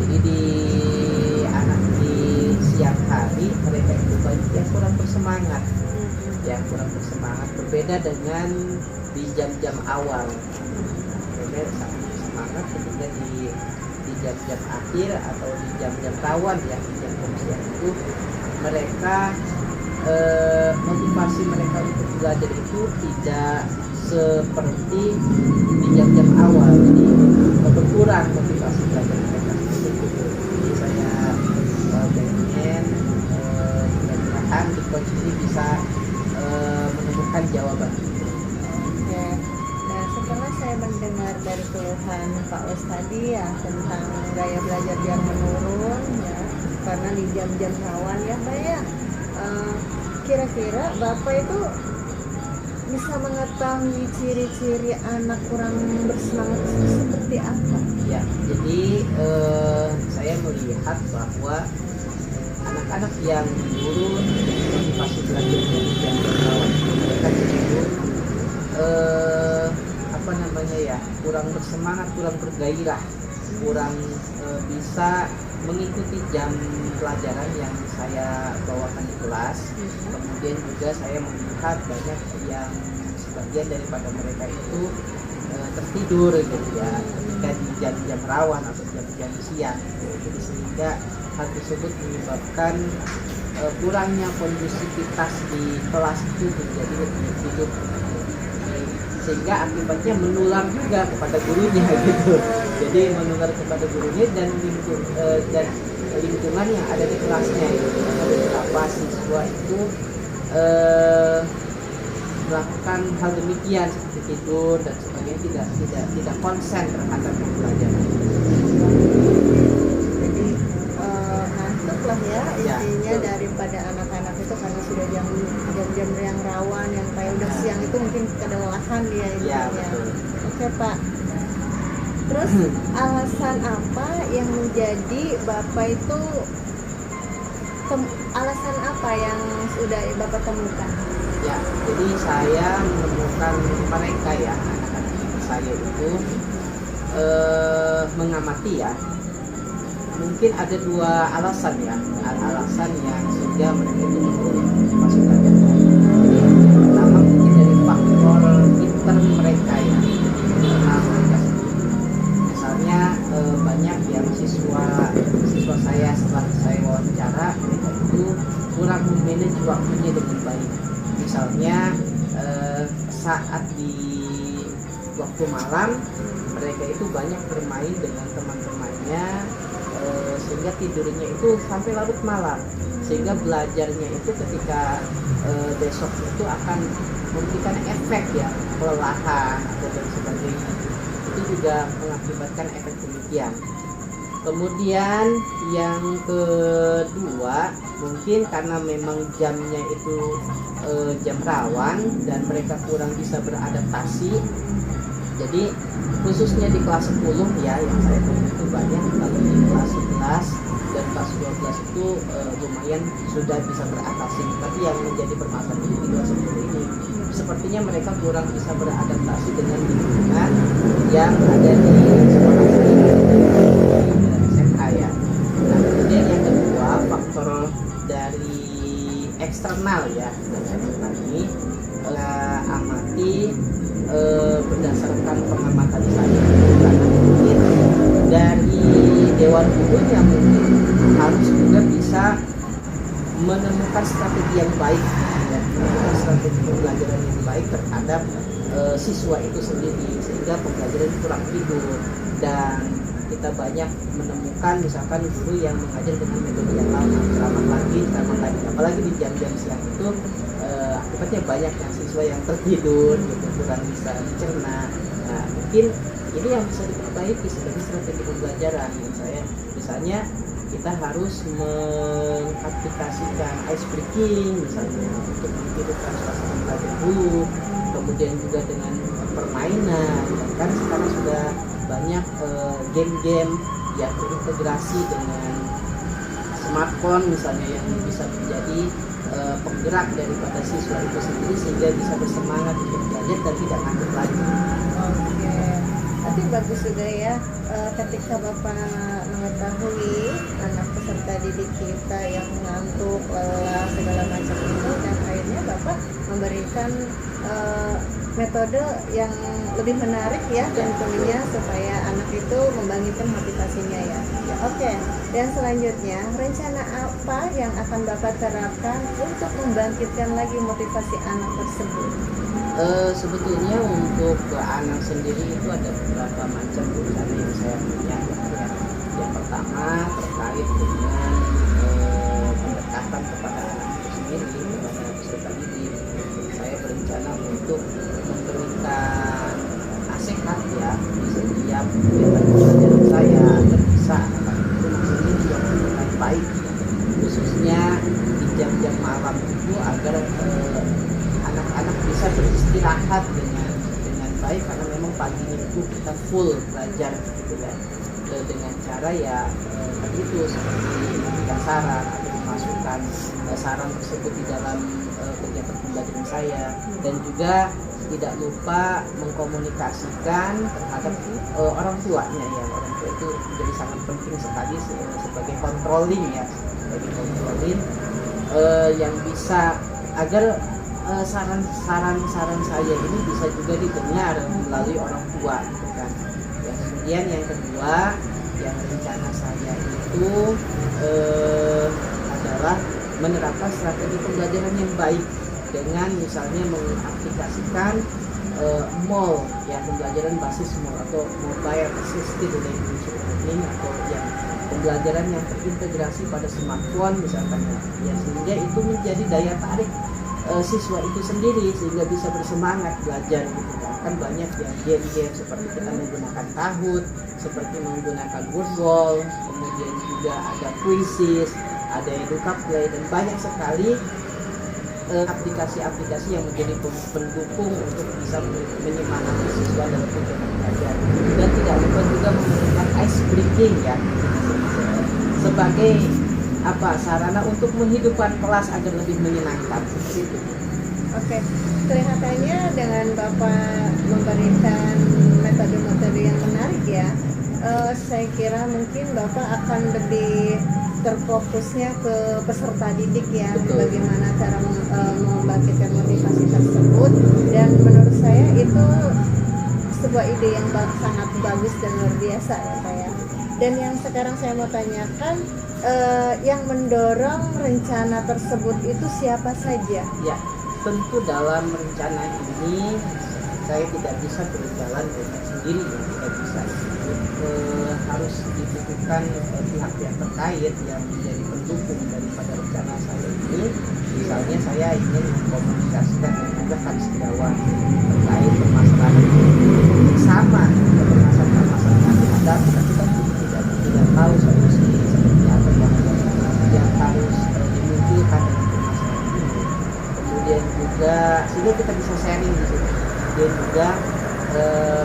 S2: jadi di siang hari mereka itu banyak yang kurang bersemangat, berbeda dengan di jam-jam awal. Mereka sangat bersemangat ketika di jam-jam akhir atau di jam-jam rawan ya, di jam siang itu mereka motivasi mereka untuk belajar itu tidak seperti di jam-jam awal, jadi berkurang motivasi belajar mereka seperti itu. Jadi saya pengen mudah-mudahan di coach ini bisa menemukan jawaban itu.
S3: Oke. Nah, setelah saya mendengar dari keluhan Pak Wes tadi ya tentang gaya belajar yang menurun ya karena di jam-jam rawan ya Pak ya. Kira-kira Bapak itu bisa mengetahui ciri-ciri anak kurang bersemangat itu seperti apa?
S2: Ya, jadi saya melihat bahwa anak-anak yang menurun motivasi belajarnya di jam-jam rawan mereka cenderung kurang bersemangat, kurang bergairah, kurang bisa mengikuti jam pelajaran yang saya bawakan di kelas. Kemudian juga saya melihat banyak yang sebagian daripada mereka itu tertidur gitu ya ketika di jam-jam rawan atau jam-jam siang gitu. Jadi sehingga hal tersebut menyebabkan kurangnya kondusivitas di kelas itu menjadi lebih hidup, sehingga akibatnya menular juga kepada gurunya gitu. Jadi menular kepada gurunya dan lingkungan yang ada di kelasnya gitu. Beberapa siswa itu melakukan hal demikian seperti tidur dan sebagainya, tidak konsen terhadap pembelajaran.
S3: Jadi ngantuk lah ya intinya
S2: betul.
S3: Daripada anak-anak itu karena sudah jam-jam yang rawan yang kayak udah siang itu mungkin kelelahan dia
S2: Ya,
S3: intinya.
S2: betul.
S3: Oke Pak. Terus alasan apa yang menjadi Bapak itu alasan apa yang sudah Bapak temukan?
S2: Ya, jadi saya menemukan mereka ya, anak-anak saya itu mengamati ya. Mungkin ada dua alasan ya, alasan yang sehingga mereka itu menurun masuk belajarnya. Jadi pertama mungkin dari faktor intern mereka ya, internal mereka sendiri. Misalnya banyak yang siswa saya setelah saya wawancara mereka itu kurang memanage waktunya dengan baik. Misalnya saat di waktu malam mereka itu banyak bermain dengan teman-temannya sehingga tidurnya itu sampai larut malam, sehingga belajarnya itu ketika besok itu akan memberikan efek ya, kelelahan atau dan sebagainya. Itu juga mengakibatkan efek demikian. Kemudian yang kedua mungkin karena memang jamnya itu jam rawan dan mereka kurang bisa beradaptasi. Jadi khususnya di kelas 10 ya yang saya temui itu banyak, kalau di kelas 11 dan kelas 12 itu lumayan sudah bisa beradaptasi. Tapi yang menjadi permasalahan di kelas 10 ini sepertinya mereka kurang bisa beradaptasi dengan lingkungan yang ada di sekolah saya di SMA ya. Nah, kemudian yang kedua faktor dari eksternal ya, dan eksternal ini amati berdasarkan pengamatan saya karena mungkin dari dewan guru yang mungkin harus juga bisa menemukan strategi yang baik ya, menemukan strategi pembelajaran yang baik terhadap siswa itu sendiri sehingga pembelajaran kurang tidur. Dan kita banyak menemukan misalkan guru yang mengajar dengan metode yang lama, ceramah lagi, apalagi di jam-jam siang itu akibatnya banyak yang siswa yang tertidur gitu, kurang bisa mencerna. Nah, mungkin ini yang bisa diperbaiki sebagai strategi pembelajaran yang saya misalnya kita harus mengaplikasikan ice breaking misalnya untuk menghidupkan suasana belajar dulu, kemudian juga dengan permainan. Kan sekarang sudah banyak game-game yang terintegrasi dengan smartphone misalnya yang bisa menjadi penggerak daripada siswa itu sendiri sehingga bisa bersemangat untuk belajar dan tidak ngantuk lagi.
S3: Oke, tapi bagus juga ya ketika Bapak mengetahui anak peserta didik kita yang ngantuk, lelah segala macam itu dan akhirnya Bapak memberikan metode yang lebih menarik ya tentunya supaya anak itu membangkitkan motivasinya ya. Oke, dan selanjutnya rencana apa yang akan Bapak terapkan untuk membangkitkan lagi motivasi anak tersebut?
S2: Sebetulnya untuk ke anak sendiri itu ada beberapa macam rencana yang saya punya ya. Yang pertama terkait dengan pendekatan kepada anak itu sendiri, kepada peserta didik. Saya berencana untuk memberikan nasihat ya di setiap kegiatan pelajaran saya agar bisa anak itu maksudnya dengan baik, khususnya di jam-jam malam itu agar anak-anak bisa beristirahat dengan baik, karena memang paginya itu kita full belajar gitu kan, dengan cara ya tadi itu seperti memberikan saran atau memasukkan saran tersebut di dalam kegiatan pembelajaran saya, dan juga tidak lupa mengkomunikasikan terhadap orang tuanya ya. Orang tua itu jadi sangat penting sekali sebagai controlling ya, sebagai controlling yang bisa agar saran-saran saya ini bisa juga didengar melalui orang tua gitu kan. Yang kemudian yang kedua, yang rencana saya itu adalah menerapkan strategi pembelajaran yang baik dengan misalnya mengaplikasikan MOL ya, pembelajaran basis MOL atau Mobile Assisted Learning atau yang pembelajaran yang terintegrasi pada smartphone misalkan ya, sehingga itu menjadi daya tarik siswa itu sendiri sehingga bisa bersemangat belajar gitu kan. Banyak ya game-game seperti kita menggunakan Kahoot, seperti menggunakan Wordwall, kemudian juga ada Quizzes, ada EducaPlay, dan banyak sekali aplikasi-aplikasi yang menjadi pendukung untuk bisa menyemangati siswa dalam kegiatan belajar. Dan tidak lupa juga menggunakan ice breaking ya sebagai sarana untuk menghidupkan kelas agar lebih menyenangkan seperti itu.
S3: Oke, kelihatannya dengan Bapak memberikan metode-metode yang menarik ya, saya kira mungkin Bapak akan lebih terfokusnya ke peserta didik ya.
S2: Betul.
S3: Bagaimana cara membangkitkan motivasi tersebut, dan menurut saya itu sebuah ide yang sangat bagus dan luar biasa ya Pak ya. Dan yang sekarang saya mau tanyakan, yang mendorong rencana tersebut itu siapa saja?
S2: Ya, tentu dalam rencana ini saya tidak bisa berjalan dengan sendiri ya, tidak bisa. Harus dibutuhkan pihak-pihak terkait yang menjadi pendukung daripada rencana saya ini. Misalnya saya ingin mengkomunikasikan dengan juga kawan terkait permasalahan sama, permasalahan yang ada, tapi kita tidak tahu solusi seperti apa yang harus dimunculkan dalam permasalahan ini. Kemudian juga sehingga kita bisa sharing di situ. Kemudian juga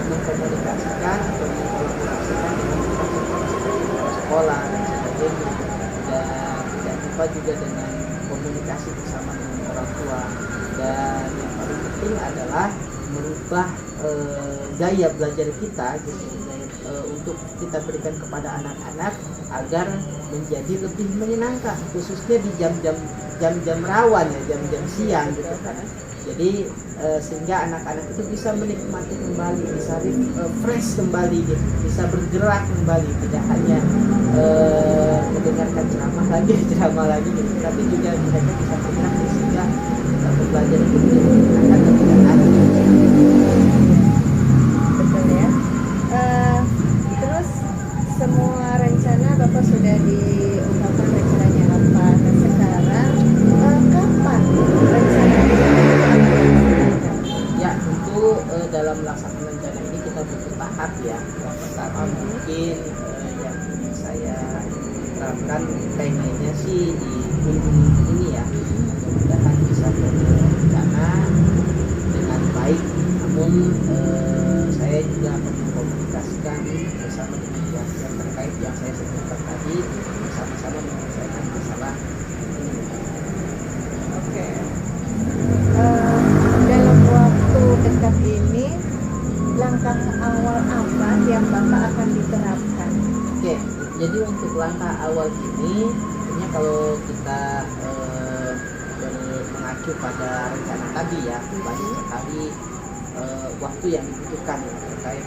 S2: mengkomunikasikan atau mengkolaborasikan dengan sekolah dan sebagainya, dan tidak lupa juga dengan komunikasi bersama dengan orang tua. Dan yang paling penting adalah merubah gaya belajar kita gitu, untuk kita berikan kepada anak-anak agar menjadi lebih menyenangkan, khususnya di jam-jam rawan ya, jam-jam siang gitu kan. Jadi sehingga anak-anak itu bisa menikmati kembali, bisa fresh kembali gitu, bisa bergerak kembali, tidak hanya mendengarkan ceramah lagi gitu, tapi juga mereka bisa bergerak sehingga pembelajaran itu menyenangkan dan tidak aneh.
S3: Betul ya. Terus semua rencana Bapak sudah diungkapkan rencananya apa. Nah sekarang kapan rencana ini akan dilaksanakan?
S2: Ya, tentu dalam melaksanakan rencana ini kita butuh tahap ya. Yang pertama mungkin yang ingin saya terapkan pengennya sih di minggu ini ya, mudah-mudahan bisa berencana dengan baik. Namun saya juga akan mengkomunikasikan bersama dengan pihak yang terkait yang saya sebutkan tadi, bersama-sama menyelesaikan masalah ini.
S3: Oke. Dalam waktu dekat ini langkah awal apa yang Bapak akan diterapkan?
S2: Oke, jadi untuk langkah awal ini tentunya kalau kita mengacu mengacu pada rencana tadi ya, banyak sekali waktu yang dibutuhkan ya, terkait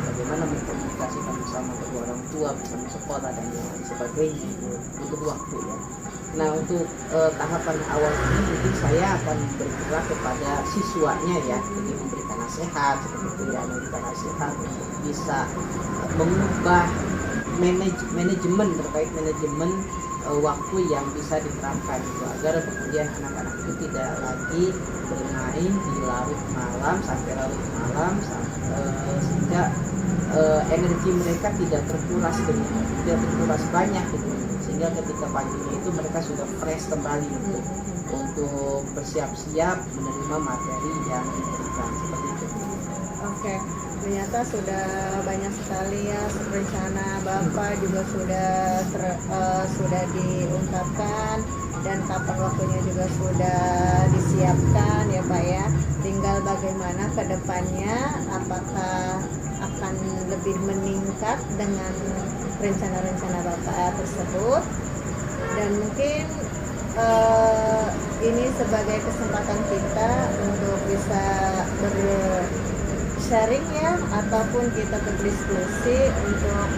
S2: bagaimana mengkomunikasikan bersama kedua orang tua, bersama sekolah dan lain sebagainya, itu butuh waktu ya. Nah untuk tahapan awal ini mungkin saya akan bergerak kepada siswanya ya, jadi memberikan nasihat seperti itu ya, memberikan nasihat untuk bisa mengubah manajemen terkait manajemen waktu yang bisa diterapkan itu, agar kemudian anak-anak itu tidak lagi bermain di larut malam sampai larut malam sehingga energi mereka tidak terkuras banyak gitu, sehingga ketika paginya itu mereka sudah fresh kembali untuk bersiap-siap menerima materi yang diberikan seperti itu.
S3: Oke, ternyata sudah banyak sekali ya rencana Bapak juga sudah diungkapkan, dan kapan waktunya juga sudah disiapkan ya Pak ya. Tinggal bagaimana ke depannya, apakah akan lebih meningkat dengan rencana-rencana Bapak tersebut, dan mungkin ini sebagai kesempatan kita untuk bisa sharing ya, ataupun kita berdiskusi untuk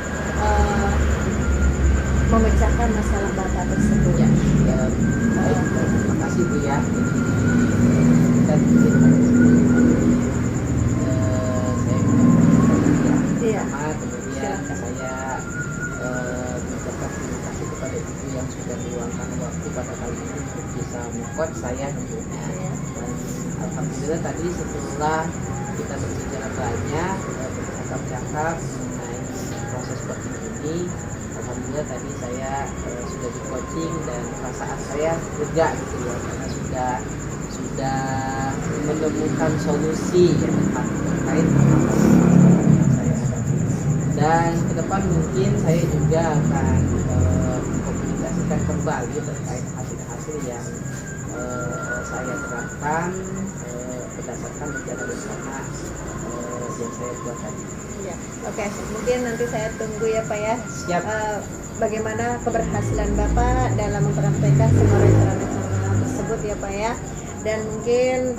S3: memecahkan masalah Bapak tersebut
S2: Ya, baik, terima kasih Bu ya. Dan mungkin
S3: Iya.
S2: kemudian saya mengucapkan terima kasih kepada Ibu yang sudah meluangkan waktu pada kali ini untuk bisa mengcoach saya tentunya.
S3: Iya.
S2: Dan alhamdulillah tadi setelah kita berbicara banyak, bercakap-cakap mengenai proses coaching ini, alhamdulillah tadi saya sudah di coaching dan perasaan saya lega gitu ya, karena sudah menemukan solusi ya terkait yang saya hadapi. Dan ke depan mungkin saya juga akan mengkomunikasikan kembali terkait hasil-hasil yang saya terapkan berdasarkan rencana yang saya buat tadi.
S3: Ya, oke. Mungkin nanti saya tunggu ya Pak ya.
S2: Siap.
S3: Bagaimana keberhasilan Bapak dalam mempraktekkan semua rencana-rencana tersebut ya Pak ya. Dan mungkin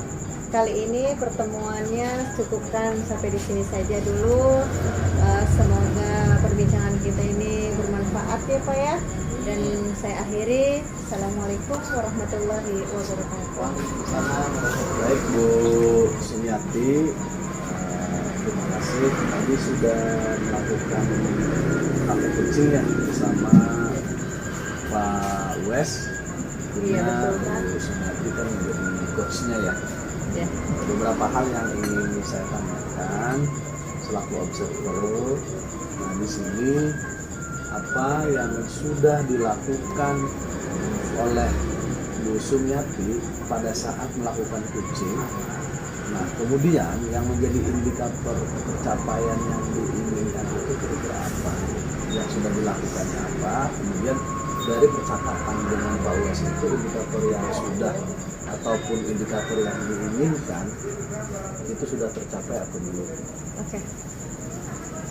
S3: kali ini pertemuannya cukupkan sampai di sini saja dulu. Semoga perbincangan kita ini bermanfaat ya Pak ya. Dan saya akhiri. Assalamualaikum warahmatullahi wabarakatuh.
S1: Baik Bu Sumiati, terima kasih tadi sudah melakukan praktek coaching ya bersama Pak Wes.
S3: Iya, betul, Pak.
S1: Bu Sumiati kan menjadi coachnya ya.
S3: Ya.
S1: Beberapa hal yang ingin saya tanyakan selaku observer. Nah di sini apa yang sudah dilakukan oleh Bu Sumiati pada saat melakukan coaching. Nah kemudian yang menjadi indikator pencapaian yang diinginkan itu kira-kira apa, yang sudah dilakukannya apa, kemudian dari percakapan dengan Pak Wes itu indikator yang sudah ataupun indikator yang diinginkan itu sudah tercapai atau belum.
S3: Oke.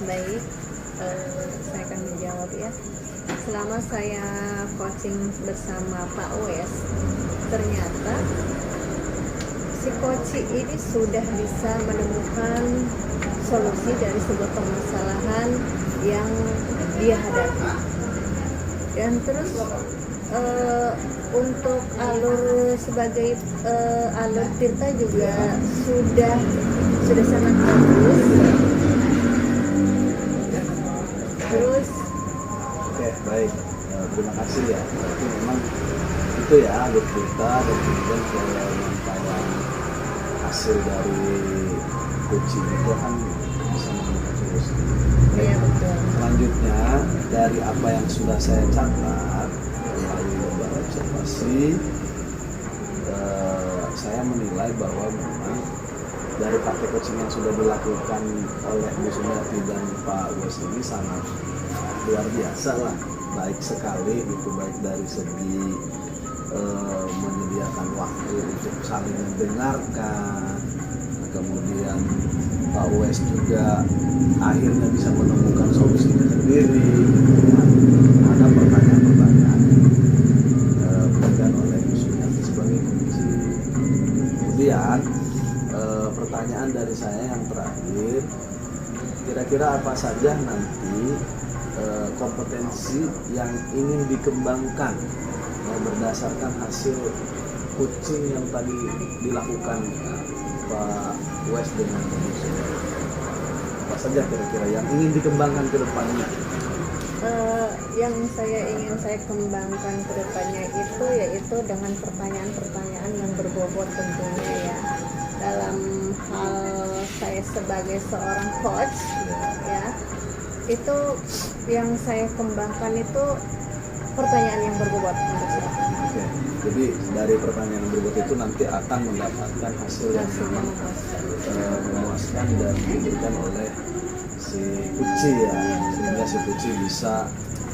S3: Baik, saya akan menjawab ya. Selama saya coaching bersama Pak Wes, ternyata si coach ini sudah bisa menemukan solusi dari sebuah permasalahan yang dia hadapi. Dan terus untuk alur sebagai alur Tirta juga sudah sangat bagus. Terus
S1: Oke, baik. Terima kasih ya. Berarti memang itu ya alur kita dan kemudian penyampaian hasil dari coaching itu kan bisa menemukan solusi.
S3: iya betul.
S1: Selanjutnya dari apa yang sudah saya catat melalui beberapa observasi, saya menilai bahwa memang dari praktek coaching yang sudah dilakukan oleh Bu Sumiati dan Pak Wes ini sangat luar biasa lah, baik sekali itu, baik dari segi menyediakan waktu untuk saling mendengarkan, kemudian Pak Wes juga akhirnya bisa menemukan solusinya sendiri. Ada pertanyaan-pertanyaan yang diberikan oleh Bu Sumiati sebagai kunci pertanyaan dari saya yang terakhir, kira-kira apa saja nanti kompetensi yang ingin dikembangkan berdasarkan hasil coaching yang tadi dilakukan Pak Wes dengan Indonesia? Apa saja kira-kira yang ingin dikembangkan ke depannya?
S3: Yang ingin saya kembangkan ke depannya itu yaitu dengan pertanyaan-pertanyaan yang berbobot tentunya ya, dalam hal saya sebagai seorang coach ya, itu yang saya kembangkan itu pertanyaan yang berbobot menurut saya.
S1: Oke, jadi dari pertanyaan yang berbobot itu nanti akan mendapatkan hasil yang memang memuaskan dan diberikan oleh si Kuci ya, sehingga si Kuci bisa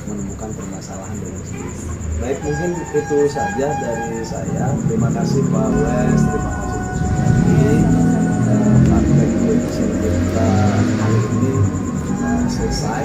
S1: menemukan permasalahan dengan sendiri. Baik, mungkin itu saja dari saya. Terima kasih Pak Wes, terima kasih Bu Sumiati. Praktek coaching kita kali ini selesai.